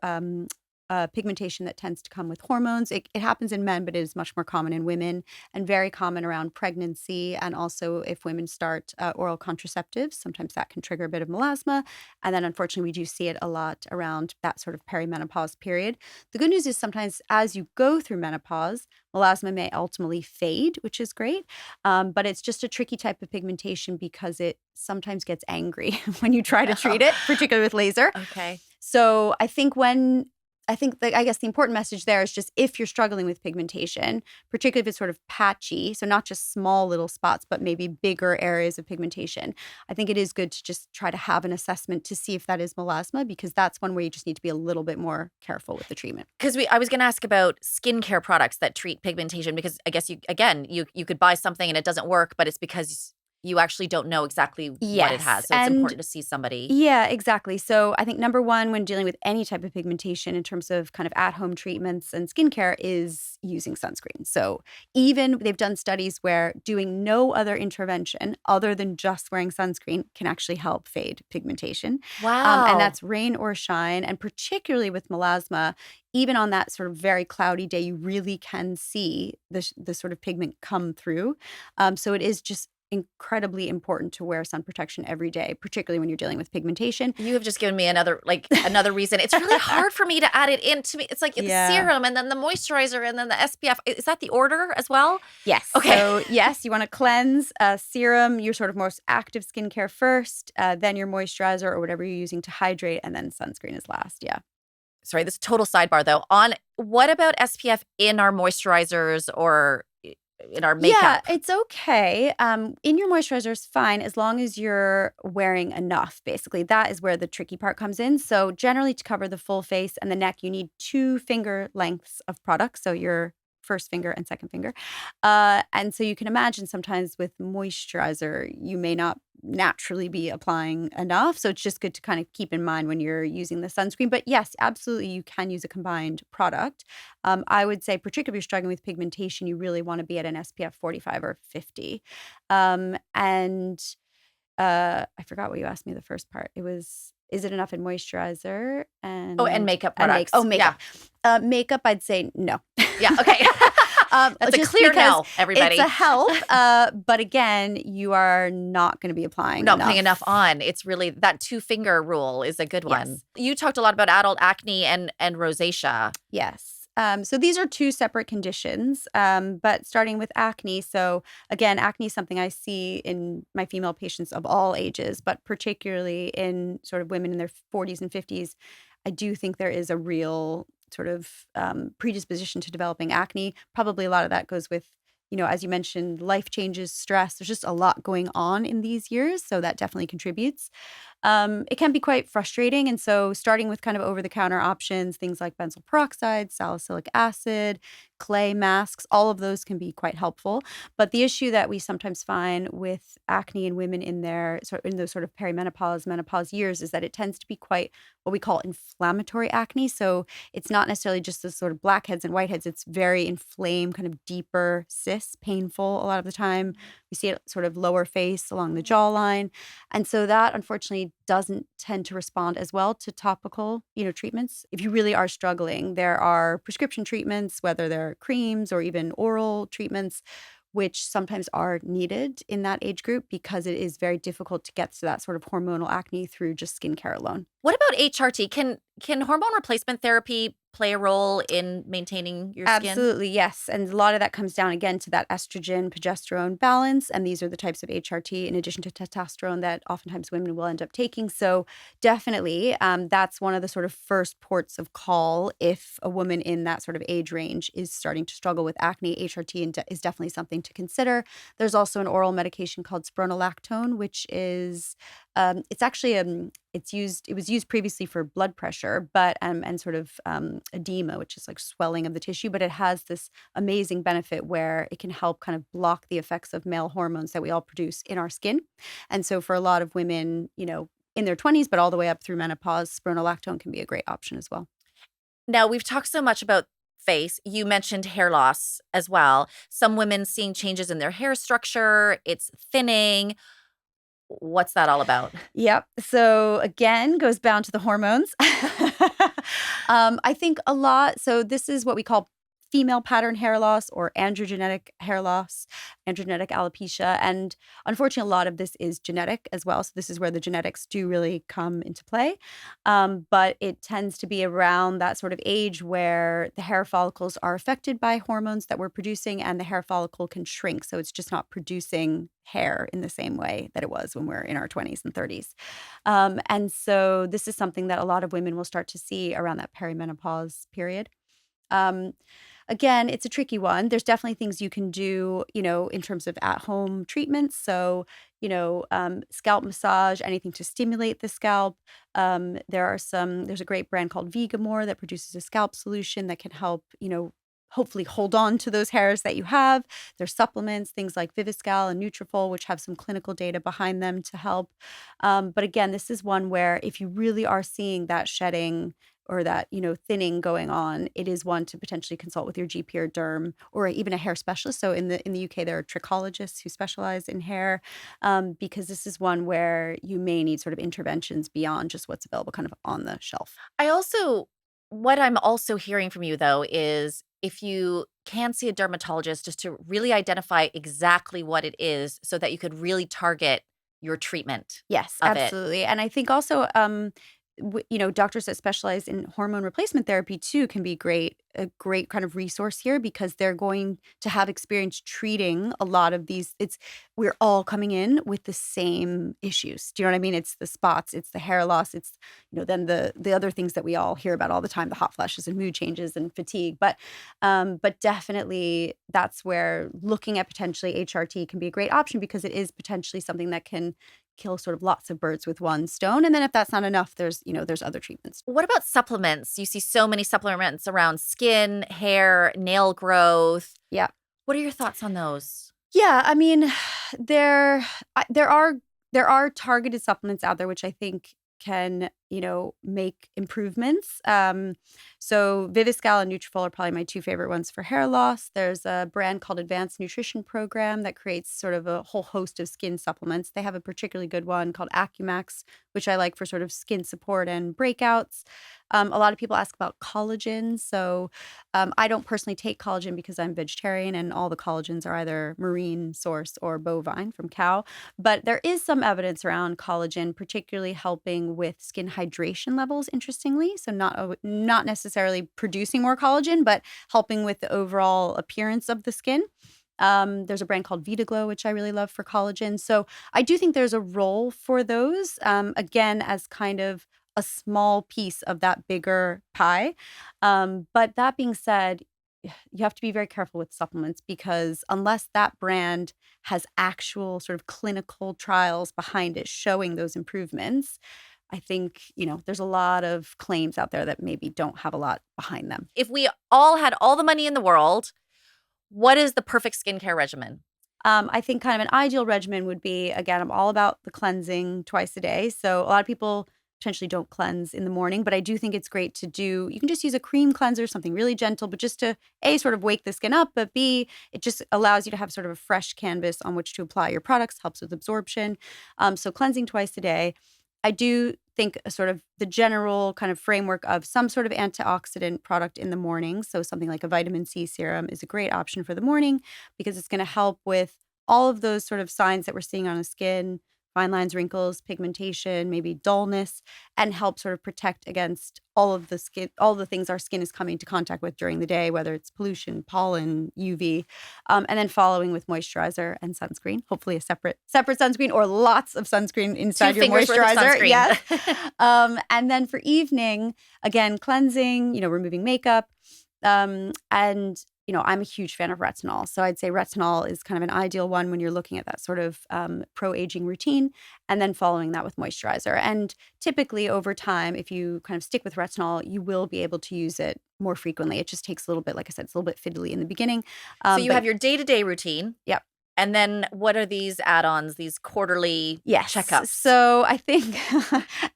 pigmentation that tends to come with hormones. It happens in men, but it is much more common in women and very common around pregnancy. And also if women start oral contraceptives, sometimes that can trigger a bit of melasma. And then unfortunately, we do see it a lot around that sort of perimenopause period. The good news is sometimes as you go through menopause, melasma may ultimately fade, which is great. But it's just a tricky type of pigmentation because it sometimes gets angry when you try to treat it, particularly with laser. Okay. So I guess the important message there is just if you're struggling with pigmentation, particularly if it's sort of patchy, so not just small little spots, but maybe bigger areas of pigmentation, I think it is good to just try to have an assessment to see if that is melasma, because that's one where you just need to be a little bit more careful with the treatment. Because I was going to ask about skincare products that treat pigmentation, because I guess you could buy something and it doesn't work, but it's because you actually don't know exactly what it has. Yes, So it's and important to see somebody. yeah, exactly. So I think number one, when dealing with any type of pigmentation in terms of kind of at-home treatments and skincare, is using sunscreen. So even they've done studies where doing no other intervention other than just wearing sunscreen can actually help fade pigmentation. And Wow. that's rain or shine. And particularly with melasma, even on that sort of very cloudy day, you really can see the sort of pigment come through. So it is just incredibly important to wear sun protection every day, particularly when you're dealing with pigmentation. You have just given me another reason. It's really hard for me to add it in. To me, it's like the Yeah. serum and then the moisturizer and then the SPF. Is that the order as well? Yes. Okay. So yes, you want to cleanse, serum, your sort of most active skincare first, then your moisturizer or whatever you're using to hydrate, and then sunscreen is last. Yeah. Sorry, this is total sidebar though. On what about SPF in our moisturizers or in our makeup? Yeah, it's okay. In your moisturizer is fine as long as you're wearing enough, basically. That is where the tricky part comes in. So generally to cover the full face and the neck, you need 2 finger lengths of product. So your first finger and second finger. And so you can imagine sometimes with moisturizer, you may not naturally be applying enough. So it's just good to kind of keep in mind when you're using the sunscreen. But yes, absolutely, you can use a combined product. I would say, particularly if you're struggling with pigmentation, you really want to be at an SPF 45 or 50. And I forgot what you asked me the first part. It was, is it enough in moisturizer And makeup and products. makeup. Makeup, I'd say no. Yeah. Okay. That's a Just clear because no, everybody. It's a help, but again, you are not going to be applying Not enough. putting enough on. It's really that 2-finger rule is a good one. Yes. You talked a lot about adult acne and rosacea. Yes. So these are 2 separate conditions, but starting with acne. So again, acne is something I see in my female patients of all ages, but particularly in sort of women in their 40s and 50s. I do think there is a real sort of predisposition to developing acne. Probably a lot of that goes with, as you mentioned, life changes, stress. There's just a lot going on in these years. So that definitely contributes. It can be quite frustrating. And so starting with kind of over-the-counter options, things like benzoyl peroxide, salicylic acid, clay masks, all of those can be quite helpful. But the issue that we sometimes find with acne in women in those sort of perimenopause, menopause years is that it tends to be quite what we call inflammatory acne. So it's not necessarily just the sort of blackheads and whiteheads. It's very inflamed, kind of deeper cysts, painful a lot of the time. We see it sort of lower face along the jawline. And so that unfortunately doesn't tend to respond as well to topical, treatments. If you really are struggling, there are prescription treatments, whether they're creams or even oral treatments, which sometimes are needed in that age group because it is very difficult to get to that sort of hormonal acne through just skincare alone. What about HRT? Can hormone replacement therapy play a role in maintaining your skin? Absolutely, yes. And a lot of that comes down again to that estrogen progesterone balance. And these are the types of HRT in addition to testosterone that oftentimes women will end up taking. So definitely, that's one of the sort of first ports of call if a woman in that sort of age range is starting to struggle with acne. HRT is definitely something to consider. There's also an oral medication called spironolactone, which is it's actually it was used previously for blood pressure, but and sort of edema, which is like swelling of the tissue, but it has this amazing benefit where it can help kind of block the effects of male hormones that we all produce in our skin. And so for a lot of women, in their 20s, but all the way up through menopause, spironolactone can be a great option as well. Now, we've talked so much about face. You mentioned hair loss as well. Some women seeing changes in their hair structure, it's thinning. What's that all about? Yep. So again, goes down to the hormones. I think a lot. So this is what we call female pattern hair loss or androgenetic hair loss, androgenetic alopecia. And unfortunately, a lot of this is genetic as well. So this is where the genetics do really come into play. But it tends to be around that sort of age where the hair follicles are affected by hormones that we're producing and the hair follicle can shrink. So it's just not producing hair in the same way that it was when we're in our 20s and 30s. And so this is something that a lot of women will start to see around that perimenopause period. Um, Again, it's a tricky one. There's definitely things you can do, in terms of at-home treatments. So, scalp massage, anything to stimulate the scalp. There's a great brand called Vegamore that produces a scalp solution that can help, hopefully hold on to those hairs that you have. There's supplements, things like Viviscal and Nutrafol, which have some clinical data behind them to help. But again, this is one where if you really are seeing that shedding or that, thinning going on, it is one to potentially consult with your GP or derm or even a hair specialist. So in the UK, there are trichologists who specialize in hair, because this is one where you may need sort of interventions beyond just what's available kind of on the shelf. What I'm also hearing from you though is if you can see a dermatologist just to really identify exactly what it is so that you could really target your treatment Yes, of it. absolutely. And I think also, doctors that specialize in hormone replacement therapy too can be a great kind of resource here because they're going to have experience treating a lot of these. We're all coming in with the same issues. Do you know what I mean? It's the spots, it's the hair loss, it's, then the other things that we all hear about all the time, the hot flashes and mood changes and fatigue. But definitely that's where looking at potentially HRT can be a great option because it is potentially something that can kill sort of lots of birds with one stone. And then if that's not enough, there's other treatments. What about supplements? You see so many supplements around skin, hair, nail growth. Yeah. What are your thoughts on those? Yeah, I mean, there there are targeted supplements out there which I think can, make improvements. So Viviscal and Nutrafol are probably my two favorite ones for hair loss. There's a brand called Advanced Nutrition Program that creates sort of a whole host of skin supplements. They have a particularly good one called Acumax, which I like for sort of skin support and breakouts. A lot of people ask about collagen. So I don't personally take collagen because I'm vegetarian and all the collagens are either marine source or bovine from cow. But there is some evidence around collagen, particularly helping with skin hydration levels, interestingly. So not necessarily producing more collagen, but helping with the overall appearance of the skin. There's a brand called Vitaglow, which I really love for collagen. So I do think there's a role for those, again, as kind of a small piece of that bigger pie. But that being said, you have to be very careful with supplements because unless that brand has actual sort of clinical trials behind it showing those improvements, I think, there's a lot of claims out there that maybe don't have a lot behind them. If we all had all the money in the world, what is the perfect skincare regimen? I think kind of an ideal regimen would be, again, I'm all about the cleansing twice a day. So a lot of people potentially don't cleanse in the morning, but I do think it's great to do. You can just use a cream cleanser, something really gentle, but just to A, sort of wake the skin up, but B, it just allows you to have sort of a fresh canvas on which to apply your products, helps with absorption. So cleansing twice a day. I do think a sort of the general kind of framework of some sort of antioxidant product in the morning. So something like a vitamin C serum is a great option for the morning because it's going to help with all of those sort of signs that we're seeing on the skin, fine lines, wrinkles, pigmentation, maybe dullness, and help sort of protect against all the things our skin is coming into contact with during the day, whether it's pollution, pollen, UV, and then following with moisturizer and sunscreen, hopefully a separate sunscreen or lots of sunscreen inside your fingers worth of moisturizer. sunscreen. Yes. And then for evening, again, cleansing, removing makeup, and I'm a huge fan of retinol. So I'd say retinol is kind of an ideal one when you're looking at that sort of pro-aging routine and then following that with moisturizer. And typically over time, if you kind of stick with retinol, you will be able to use it more frequently. It just takes a little bit, like I said, it's a little bit fiddly in the beginning. So you have your day-to-day routine. Yep. And then what are these add-ons, these quarterly checkups? So I think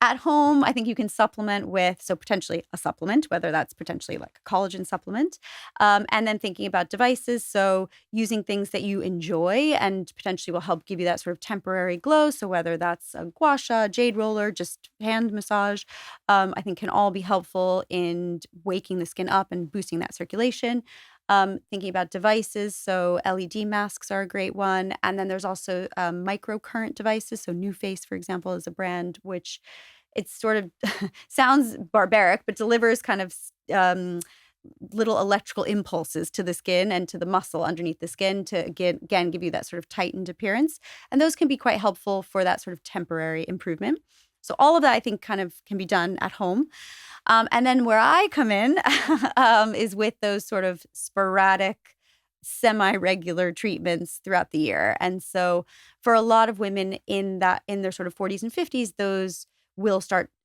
at home, I think you can supplement with, so potentially a supplement, whether that's potentially like a collagen supplement. And then thinking about devices. So using things that you enjoy and potentially will help give you that sort of temporary glow. So whether that's a gua sha, jade roller, just hand massage, I think can all be helpful in waking the skin up and boosting that circulation. Thinking about devices, so LED masks are a great one. And then there's also microcurrent devices. So NuFace, for example, is a brand which it's sort of sounds barbaric, but delivers kind of little electrical impulses to the skin and to the muscle underneath the skin to again give you that sort of tightened appearance. And those can be quite helpful for that sort of temporary improvement. So all of that, I think, kind of can be done at home. And then where I come in is with those sort of sporadic, semi-regular treatments throughout the year. And so for a lot of women in their sort of 40s and 50s,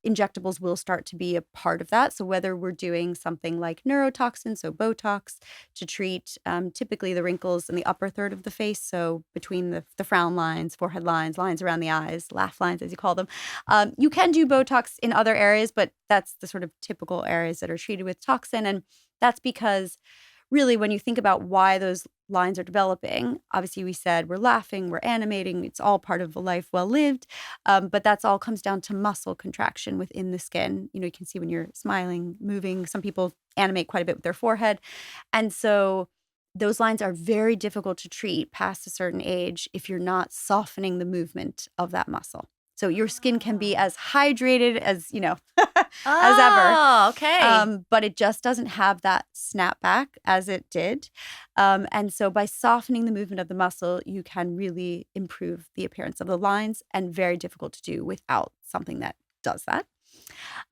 injectables will start to be a part of that. So whether we're doing something like neurotoxin, so Botox, to treat typically the wrinkles in the upper third of the face, so between the frown lines, forehead lines, lines around the eyes, laugh lines, as you call them. You can do Botox in other areas, but that's the sort of typical areas that are treated with toxin. And that's because really, when you think about why those lines are developing, obviously we said we're laughing, we're animating, it's all part of a life well lived. But that's all comes down to muscle contraction within the skin. You can see when you're smiling, moving, some people animate quite a bit with their forehead. And so those lines are very difficult to treat past a certain age if you're not softening the movement of that muscle. So your skin can be as hydrated as, as ever. Oh, okay. But it just doesn't have that snapback as it did. And so by softening the movement of the muscle, you can really improve the appearance of the lines, and very difficult to do without something that does that.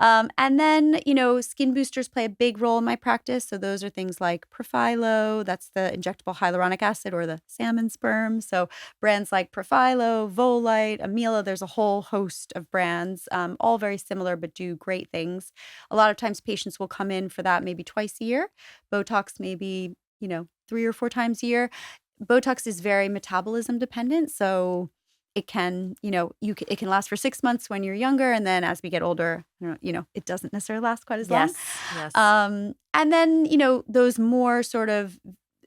And then, skin boosters play a big role in my practice. So those are things like Profilo, that's the injectable hyaluronic acid, or the salmon sperm. So brands like Profilo, Volite, Amila, there's a whole host of brands, all very similar, but do great things. A lot of times patients will come in for that maybe twice a year. Botox maybe, 3 or 4 times a year. Botox is very metabolism dependent. So it can, it can last for 6 months when you're younger. And then as we get older, it doesn't necessarily last quite as long. Yes. And then, those more sort of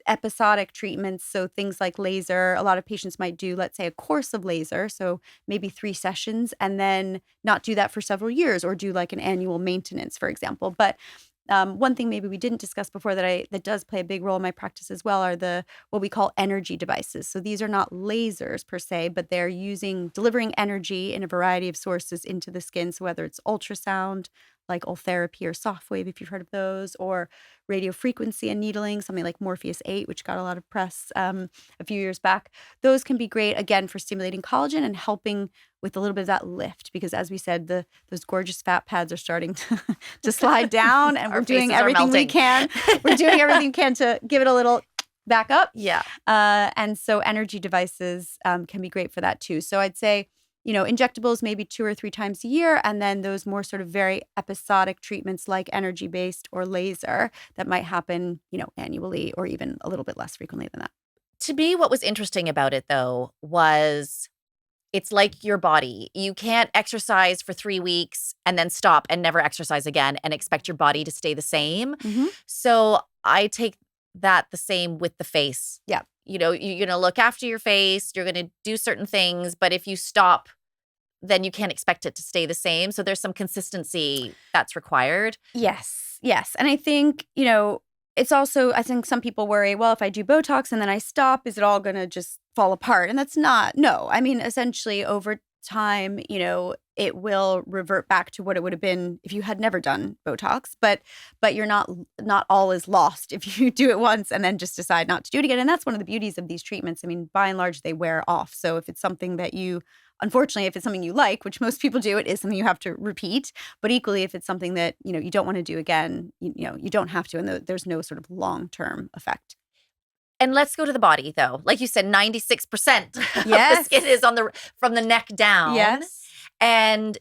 episodic treatments. So things like laser, a lot of patients might do, let's say, a course of laser. So maybe 3 sessions, and then not do that for several years, or do like an annual maintenance, for example. But one thing maybe we didn't discuss before that does play a big role in my practice as well are what we call energy devices. So these are not lasers per se, but they're delivering energy in a variety of sources into the skin. So whether it's ultrasound, like Ultherapy or Softwave, if you've heard of those, or radio frequency and needling, something like Morpheus 8, which got a lot of press a few years back. Those can be great, again, for stimulating collagen and helping with a little bit of that lift, because as we said, those gorgeous fat pads are starting to slide down, and we're doing everything we can. We're doing everything we can to give it a little back up. Yeah. And so energy devices can be great for that too. So I'd say, injectables maybe 2 or 3 times a year, and then those more sort of very episodic treatments like energy-based or laser that might happen, annually, or even a little bit less frequently than that. To me, what was interesting about it, though, was it's like your body. You can't exercise for 3 weeks and then stop and never exercise again and expect your body to stay the same. Mm-hmm. So I take that the same with the face. Yeah. You're going to look after your face. You're going to do certain things. But if you stop, then you can't expect it to stay the same. So there's some consistency that's required. Yes. And I think, it's also, I think some people worry, well, if I do Botox and then I stop, is it all going to just fall apart? And that's no. I mean, essentially over time, it will revert back to what it would have been if you had never done Botox. But you're not all is lost if you do it once and then just decide not to do it again. And that's one of the beauties of these treatments. I mean, by and large, they wear off. So if it's something that unfortunately, if it's something you like, which most people do, it is something you have to repeat. But equally, if it's something that, you don't want to do again, you don't have to. And there's no sort of long-term effect. And let's go to the body, though. Like you said, 96% Yes. of the skin is from the neck down. Yes. And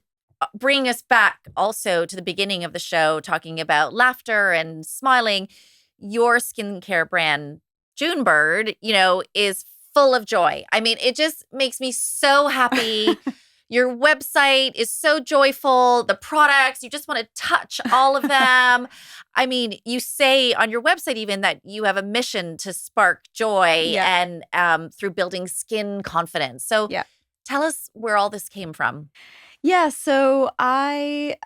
bring us back also to the beginning of the show, talking about laughter and smiling. Your skincare brand, Junebird, is full of joy. I mean, it just makes me so happy. Your website is so joyful. The products, you just want to touch all of them. I mean, you say on your website even that you have a mission to spark joy Yeah. and through building skin confidence. So Yeah. tell us where all this came from. Yeah, so I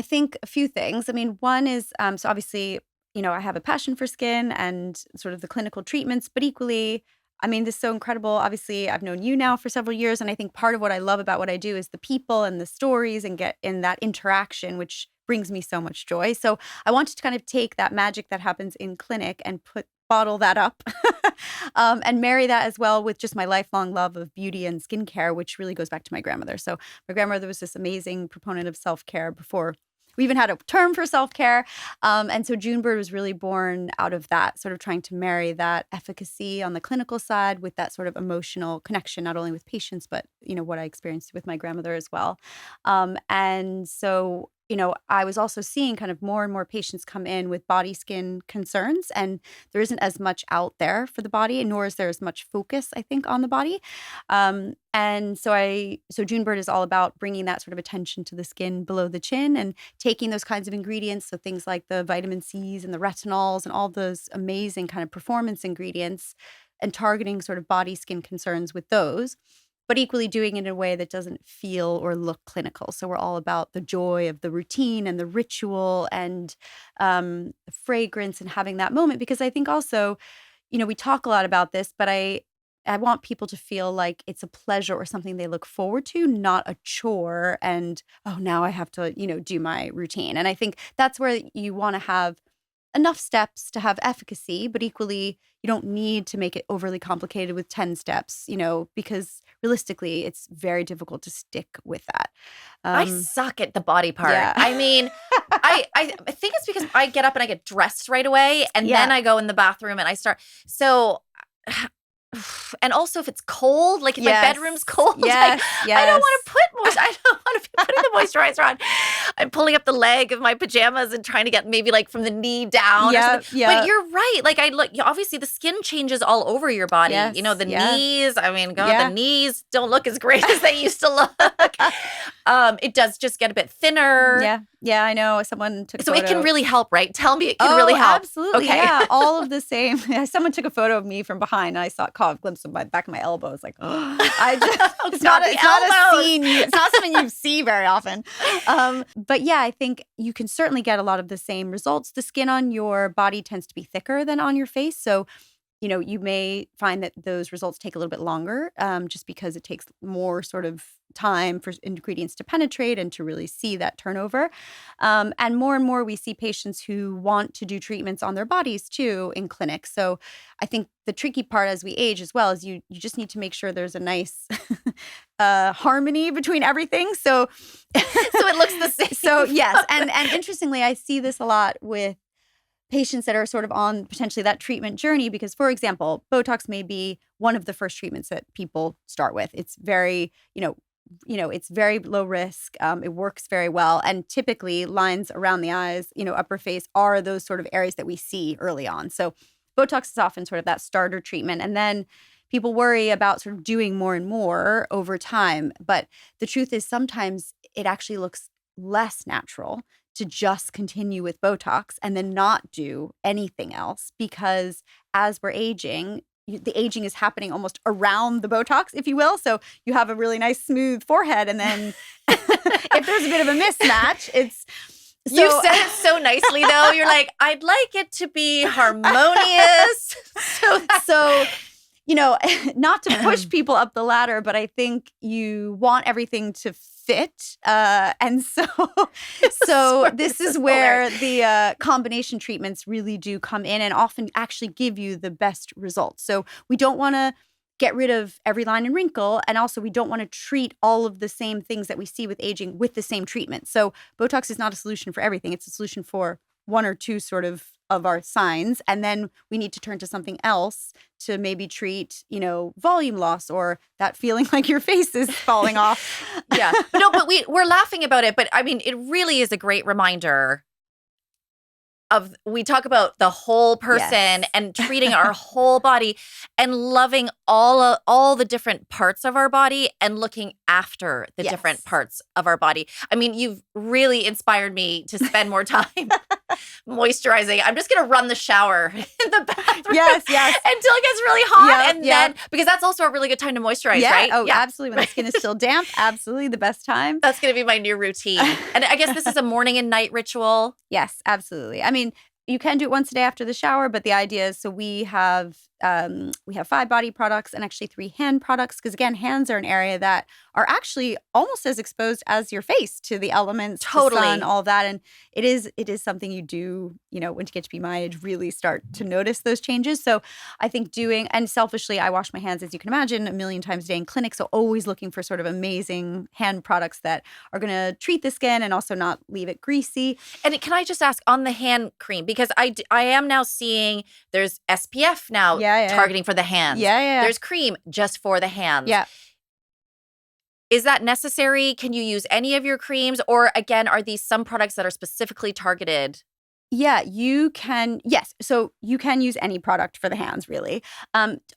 think a few things. I mean, one is so obviously, I have a passion for skin and sort of the clinical treatments, but equally, I mean, this is so incredible. Obviously, I've known you now for several years, and I think part of what I love about what I do is the people and the stories and get in that interaction, which brings me so much joy. So I wanted to kind of take that magic that happens in clinic and bottle that up and marry that as well with just my lifelong love of beauty and skincare, which really goes back to my grandmother. So my grandmother was this amazing proponent of self-care before we even had a term for self-care. And so Junebird was really born out of that, sort of trying to marry that efficacy on the clinical side with that sort of emotional connection, not only with patients, but, what I experienced with my grandmother as well. And so, I was also seeing kind of more and more patients come in with body skin concerns, and there isn't as much out there for the body, and nor is there as much focus, I think, on the body. And so Junebird is all about bringing that sort of attention to the skin below the chin and taking those kinds of ingredients, so things like the vitamin C's and the retinols and all those amazing kind of performance ingredients, and targeting sort of body skin concerns with those, but equally doing it in a way that doesn't feel or look clinical. So we're all about the joy of the routine and the ritual and the fragrance and having that moment. Because I think also, we talk a lot about this, but I want people to feel like it's a pleasure or something they look forward to, not a chore and, oh, now I have to, do my routine. And I think that's where you want to have enough steps to have efficacy, but equally, you don't need to make it overly complicated with 10 steps, because realistically, it's very difficult to stick with that. I suck at the body part. Yeah. I mean, I think it's because I get up and I get dressed right away, and then I go in the bathroom and I start. So, and also if it's cold, like if my bedroom's cold, I don't want to I don't want to be putting the moisturizer on. I'm pulling up the leg of my pajamas and trying to get maybe like from the knee down or something. But you're right. Like obviously the skin changes all over your body. Yes, The knees, I mean, the knees don't look as great as they used to look. It does just get a bit thinner. Yeah, I know. Someone took a photo. So it can really help, right? Tell me it can really help. Absolutely. Okay. Yeah, all of the same. Someone took a photo of me from behind, and I caught a glimpse of my back of my elbow. I was like, it's not a scene. It's not something you see very often. But yeah, I think you can certainly get a lot of the same results. The skin on your body tends to be thicker than on your face. So you may find that those results take a little bit longer, just because it takes more sort of time for ingredients to penetrate and to really see that turnover. And more we see patients who want to do treatments on their bodies too in clinic. So I think the tricky part as we age as well is you just need to make sure there's a nice harmony between everything. So it looks the same. So yes, and interestingly, I see this a lot with patients that are sort of on potentially that treatment journey, because, for example, Botox may be one of the first treatments that people start with. It's very, it's very low risk. It works very well. And typically lines around the eyes, upper face are those sort of areas that we see early on. So Botox is often sort of that starter treatment. And then people worry about sort of doing more and more over time. But the truth is sometimes it actually looks less natural to just continue with Botox and then not do anything else, because as we're aging, the aging is happening almost around the Botox, if you will. So you have a really nice smooth forehead, and then if there's a bit of a mismatch, it's... You said it so nicely, though. You're like, I'd like it to be harmonious. So not to push people up the ladder, but I think you want everything to fit. And so this is where the combination treatments really do come in and often actually give you the best results. So we don't want to get rid of every line and wrinkle. And also we don't want to treat all of the same things that we see with aging with the same treatment. So Botox is not a solution for everything. It's a solution for one or two sort of our signs. And then we need to turn to something else to maybe treat, volume loss or that feeling like your face is falling off. Yeah. But we're laughing about it. But I mean, it really is a great reminder we talk about the whole person Yes. and treating our whole body and loving all the different parts of our body and looking after the different Yes. parts of our body. I mean, you've really inspired me to spend more time moisturizing. I'm just going to run the shower in the bathroom Yes. until it gets really hot. Yep, And yep. then, because that's also a really good time to moisturize, Yeah. right? Oh, absolutely. When the skin is still damp, absolutely the best time. That's going to be my new routine. And I guess this is a morning and night ritual. Yes, absolutely. I mean, you can do it once a day after the shower, but the idea is so we have 5 body products and actually 3 hand products because again, hands are an area that are actually almost as exposed as your face to the elements, the sun, all of that. And it is something you do, when you get to be my age, really start to notice those changes. So I think and selfishly, I wash my hands, as you can imagine, a million times a day in clinic. So always looking for sort of amazing hand products that are going to treat the skin and also not leave it greasy. And can I just ask on the hand cream, because I am now seeing there's SPF now targeting for the hands. Yeah. There's cream just for the hands. Yeah. Is that necessary? Can you use any of your creams? Or again, are these some products that are specifically targeted? Yeah, you can. Yes. So you can use any product for the hands, really.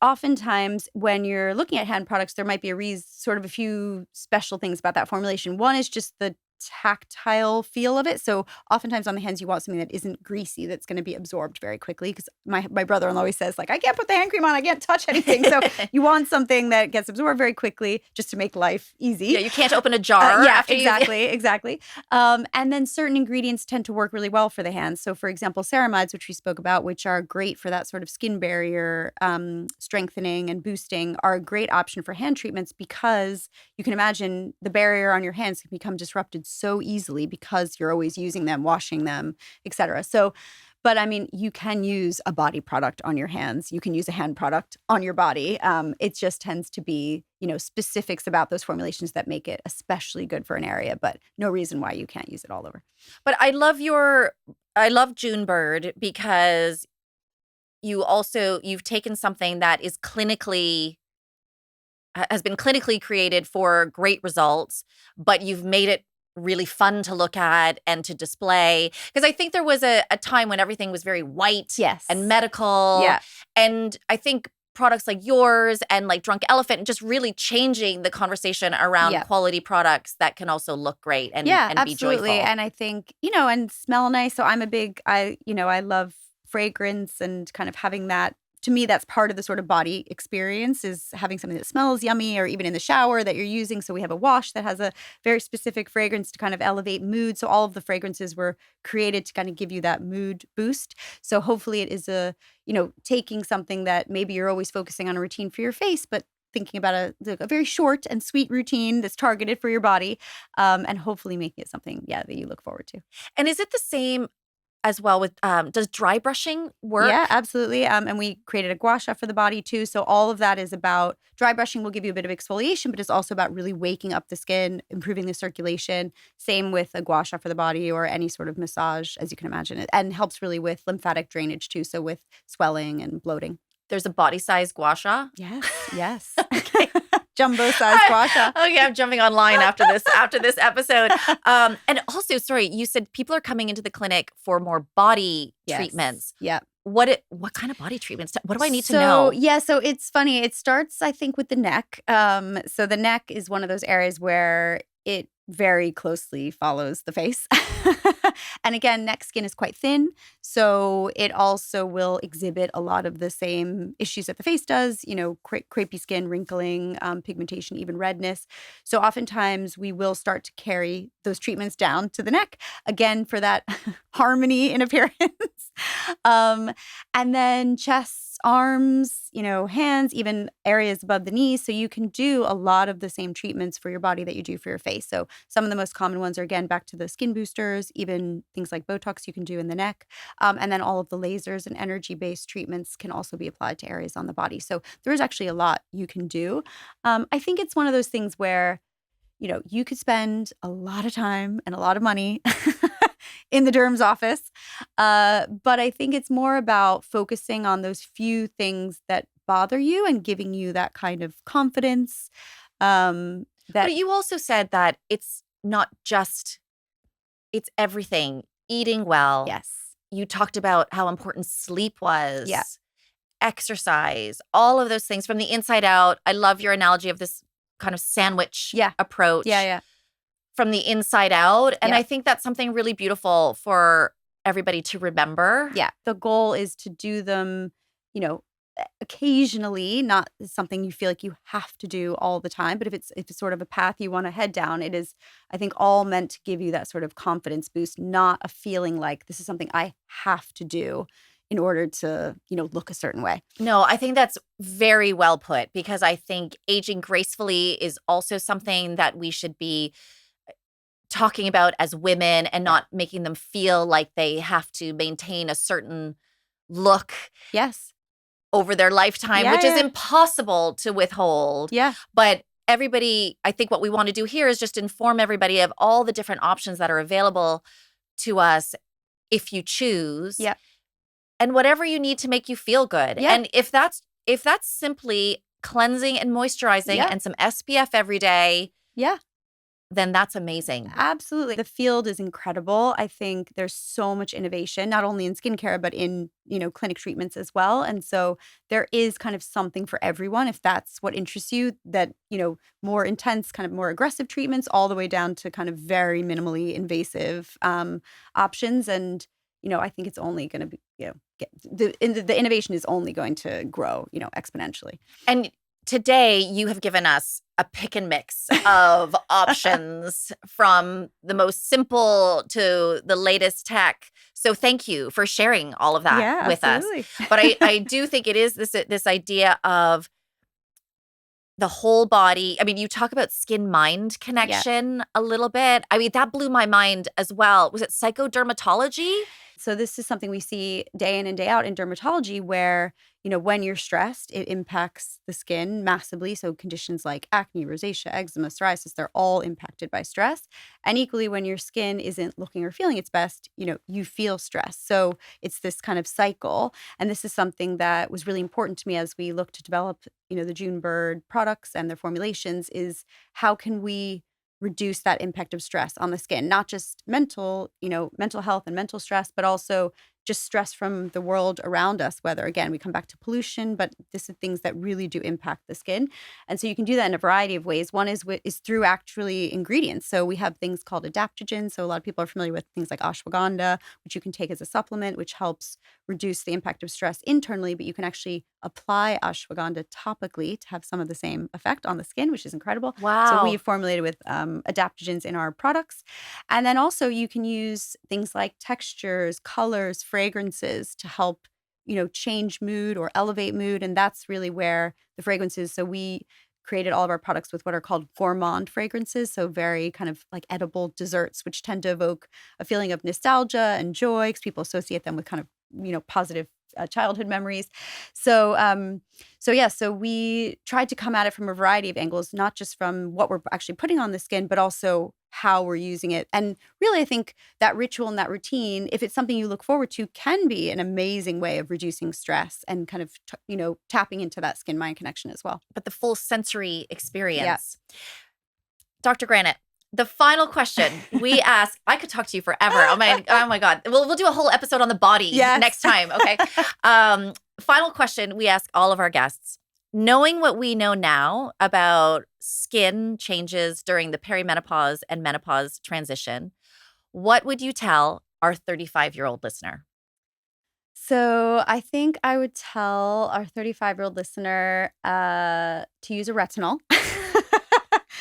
Oftentimes, when you're looking at hand products, there might be sort of a few special things about that formulation. One is just the tactile feel of it. So oftentimes on the hands, you want something that isn't greasy, that's going to be absorbed very quickly. Because my brother-in-law always says, like, I can't put the hand cream on, I can't touch anything. So you want something that gets absorbed very quickly just to make life easy. Yeah, you can't open a jar. Exactly. And then certain ingredients tend to work really well for the hands. So for example, ceramides, which we spoke about, which are great for that sort of skin barrier strengthening and boosting, are a great option for hand treatments because you can imagine the barrier on your hands can become disrupted so easily because you're always using them, washing them, etc. So, but I mean, you can use a body product on your hands. You can use a hand product on your body. It just tends to be, specifics about those formulations that make it especially good for an area, but no reason why you can't use it all over. But I love Junebird because you've taken something that has been clinically created for great results, but you've made it really fun to look at and to display. Because I think there was a time when everything was very white and medical. Yeah. And I think products like yours and like Drunk Elephant just really changing the conversation around quality products that can also look great and be joyful. And I think, and smell nice. So I'm I love fragrance and kind of having that. To me, that's part of the sort of body experience is having something that smells yummy or even in the shower that you're using. So we have a wash that has a very specific fragrance to kind of elevate mood. So all of the fragrances were created to kind of give you that mood boost. So hopefully it is taking something that maybe you're always focusing on a routine for your face, but thinking about a very short and sweet routine that's targeted for your body and hopefully making it something, that you look forward to. And is it the same as well with, does dry brushing work? Yeah, absolutely. And we created a gua sha for the body too. So all of that is about dry brushing will give you a bit of exfoliation, but it's also about really waking up the skin, improving the circulation. Same with a gua sha for the body or any sort of massage, as you can imagine. And helps really with lymphatic drainage too. So with swelling and bloating. There's a body size gua sha? Yes. Okay. Jumbo size gua sha. Okay, I'm jumping online after this episode. And also, sorry, you said people are coming into the clinic for more body treatments. Yeah. What kind of body treatments? What do I need to know? Yeah, so it's funny. It starts, I think, with the neck. So the neck is one of those areas where it very closely follows the face. And again, neck skin is quite thin, so it also will exhibit a lot of the same issues that the face does, crepey skin, wrinkling, pigmentation, even redness. So oftentimes we will start to carry those treatments down to the neck, again, for that harmony in appearance. And then chest, arms, hands, even areas above the knees. So you can do a lot of the same treatments for your body that you do for your face. So some of the most common ones are, again, back to the skin boosters, even things like Botox you can do in the neck. And then all of the lasers and energy-based treatments can also be applied to areas on the body. So there is actually a lot you can do. I think it's one of those things where, you could spend a lot of time and a lot of money in the derm's office. But I think it's more about focusing on those few things that bother you and giving you that kind of confidence. But you also said that it's not just, it's everything. Eating well. Yes. you talked about how important sleep Yeah. was, exercise, all of those things from the inside out. I love your analogy of this kind of sandwich Yeah. Yeah, approach yeah, from the inside out. And yeah. I think that's something really beautiful for everybody to remember. Yeah. The goal is to do them, you know, occasionally, not something you feel like you have to do all the time. But if it's sort of a path you want to head down, it is, I think, all meant to give you that sort of confidence boost, not a feeling like this is something I have to do in order to, look a certain way. No, I think that's very well put because I think aging gracefully is also something that we should be talking about as women and Yeah. not making them feel like they have to maintain a certain look Yes. over their lifetime, Yeah, which is yeah. impossible to withhold. Yeah. But everybody, I think what we want to do here is just inform everybody of all the different options that are available to us if you choose. Yeah. And whatever you need to make you feel good. Yeah. And if that's simply cleansing and moisturizing Yeah. and some SPF every day, Yeah. then that's amazing. Absolutely. The field is incredible. I think there's so much innovation, not only in skincare, but in, clinic treatments as well. And so there is kind of something for everyone if that's what interests you, that, more intense, kind of more aggressive treatments, all the way down to kind of very minimally invasive options. And, I think it's only going to be, the innovation is only going to grow, exponentially. And today you have given us a pick and mix of options from the most simple to the latest tech. So thank you for sharing all of that Yeah, with absolutely. us. But I do think it is this idea of the whole body. I mean, you talk about skin-mind connection a little bit. I mean, that blew my mind as well. Was it psychodermatology? So this is something we see day in and day out in dermatology where, when you're stressed, it impacts the skin massively. So conditions like acne, rosacea, eczema, psoriasis, they're all impacted by stress. And equally, when your skin isn't looking or feeling its best, you feel stress. So it's this kind of cycle. And this is something that was really important to me as we look to develop, the June Bird products and their formulations, is how can we reduce that impact of stress on the skin, not just mental health and mental stress, but also just stress from the world around us, whether, again, we come back to pollution, but this is things that really do impact the skin. And so you can do that in a variety of ways. One is through actually ingredients. So we have things called adaptogens. So a lot of people are familiar with things like ashwagandha, which you can take as a supplement, which helps reduce the impact of stress internally, but you can actually apply ashwagandha topically to have some of the same effect on the skin, which is incredible. So Wow. we've formulated with adaptogens in our products. And then also you can use things like textures, colors, fragrances to help, change mood or elevate mood. And that's really where the fragrances, so we created all of our products with what are called gourmand fragrances. So very kind of like edible desserts, which tend to evoke a feeling of nostalgia and joy because people associate them with kind of, positive childhood memories. So we tried to come at it from a variety of angles, not just from what we're actually putting on the skin, but also how we're using it. And really, I think that ritual and that routine, if it's something you look forward to, can be an amazing way of reducing stress and kind of, tapping into that skin-mind connection as well. But the full sensory experience. Dr. Granite, the final question we ask, I could talk to you forever. Oh my God. We'll do a whole episode on the body next time. Okay. Final question we ask all of our guests. Knowing what we know now about skin changes during the perimenopause and menopause transition, what would you tell our 35-year-old listener? So I think I would tell our 35-year-old listener to use a retinol.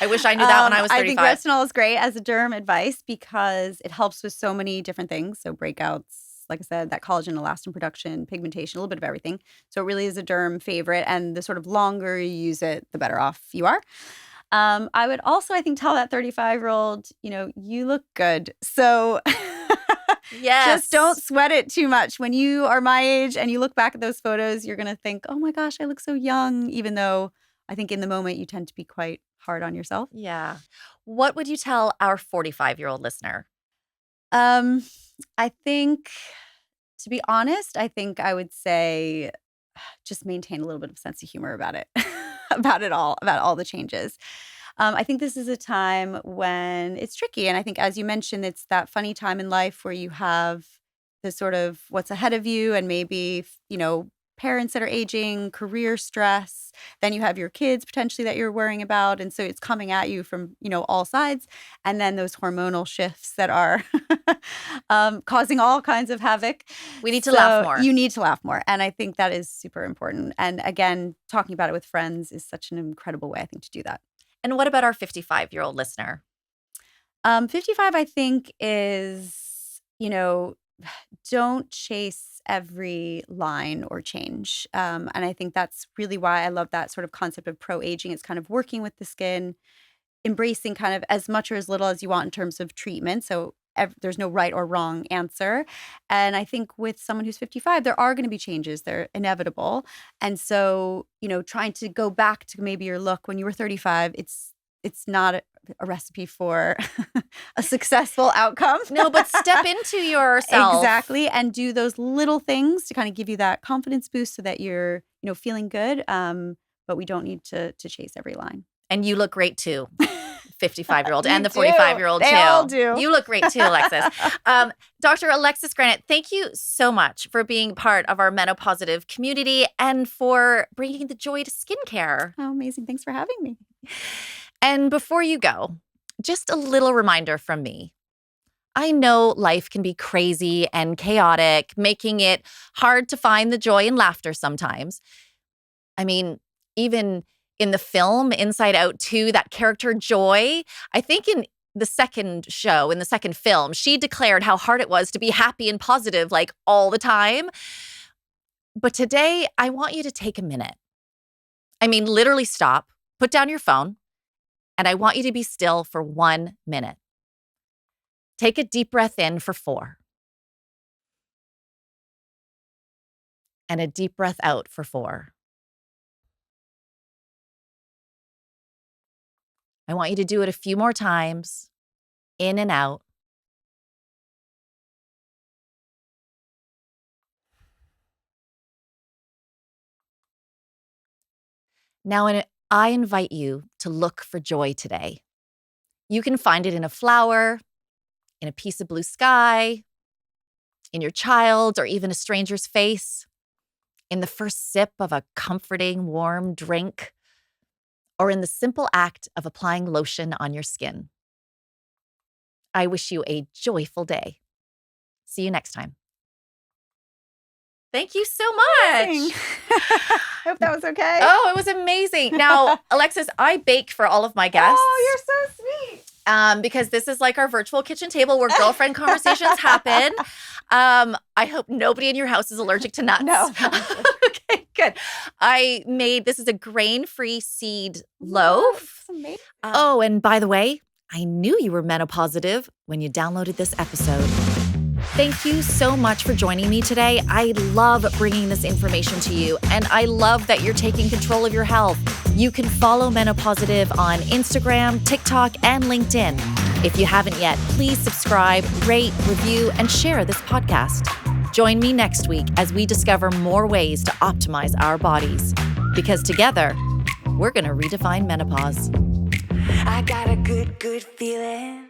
I wish I knew that when I was 35. I think retinol is great as a derm advice because it helps with so many different things. So breakouts, like I said, that collagen elastin production, pigmentation, a little bit of everything. So it really is a derm favorite. And the sort of longer you use it, the better off you are. I would also, I think, tell that 35-year-old, you look good. So Yes. just don't sweat it too much. When you are my age and you look back at those photos, you're going to think, oh my gosh, I look so young, even though I think in the moment you tend to be quite hard on yourself. Yeah. What would you tell our 45-year-old listener? I think, to be honest, I think I would say just maintain a little bit of sense of humor about it, about all the changes. I think this is a time when it's tricky. And I think, as you mentioned, it's that funny time in life where you have the sort of what's ahead of you and maybe, parents that are aging, career stress. Then you have your kids potentially that you're worrying about. And so it's coming at you from, all sides. And then those hormonal shifts that are causing all kinds of havoc. We need to laugh more. You need to laugh more. And I think that is super important. And again, talking about it with friends is such an incredible way, I think, to do that. And what about our 55-year-old listener? 55, I think, is, don't chase every line or change. And I think that's really why I love that sort of concept of pro-aging. It's kind of working with the skin, embracing kind of as much or as little as you want in terms of treatment. So there's no right or wrong answer. And I think with someone who's 55, there are going to be changes. They're inevitable. And so, trying to go back to maybe your look when you were 35, it's not a recipe for a successful outcome. No, but step into yourself. Exactly. And do those little things to kind of give you that confidence boost so that you're, feeling good. But we don't need to chase every line. And you look great too. 55-year-old You and the do. 45-year-old too. They all do. You look great too, Alexis. Dr. Alexis Granite, thank you so much for being part of our MenoPositive community and for bringing the joy to skincare. Oh, amazing. Thanks for having me. And before you go, just a little reminder from me. I know life can be crazy and chaotic, making it hard to find the joy and laughter sometimes. I mean, even in the film Inside Out 2, that character Joy, I think in the second film, she declared how hard it was to be happy and positive like all the time. But today, I want you to take a minute. I mean, literally stop, put down your phone, and I want you to be still for 1 minute. Take a deep breath in for 4. And a deep breath out for 4. I want you to do it a few more times, in and out. Now, I invite you to look for joy today. You can find it in a flower, in a piece of blue sky, in your child, or even a stranger's face, in the first sip of a comforting, warm drink, or in the simple act of applying lotion on your skin. I wish you a joyful day. See you next time. Thank you so much. I hope that was okay. Oh, it was amazing. Now, Alexis, I bake for all of my guests. Oh, you're so sweet. Because this is like our virtual kitchen table where girlfriend conversations happen. I hope nobody in your house is allergic to nuts. No. Okay, good. This is a grain-free seed loaf. That's amazing. Oh, and by the way, I knew you were menopositive when you downloaded this episode. Thank you so much for joining me today. I love bringing this information to you, and I love that you're taking control of your health. You can follow MenoPositive on Instagram, TikTok, and LinkedIn. If you haven't yet, please subscribe, rate, review, and share this podcast. Join me next week as we discover more ways to optimize our bodies. Because together, we're going to redefine menopause. I got a good feeling.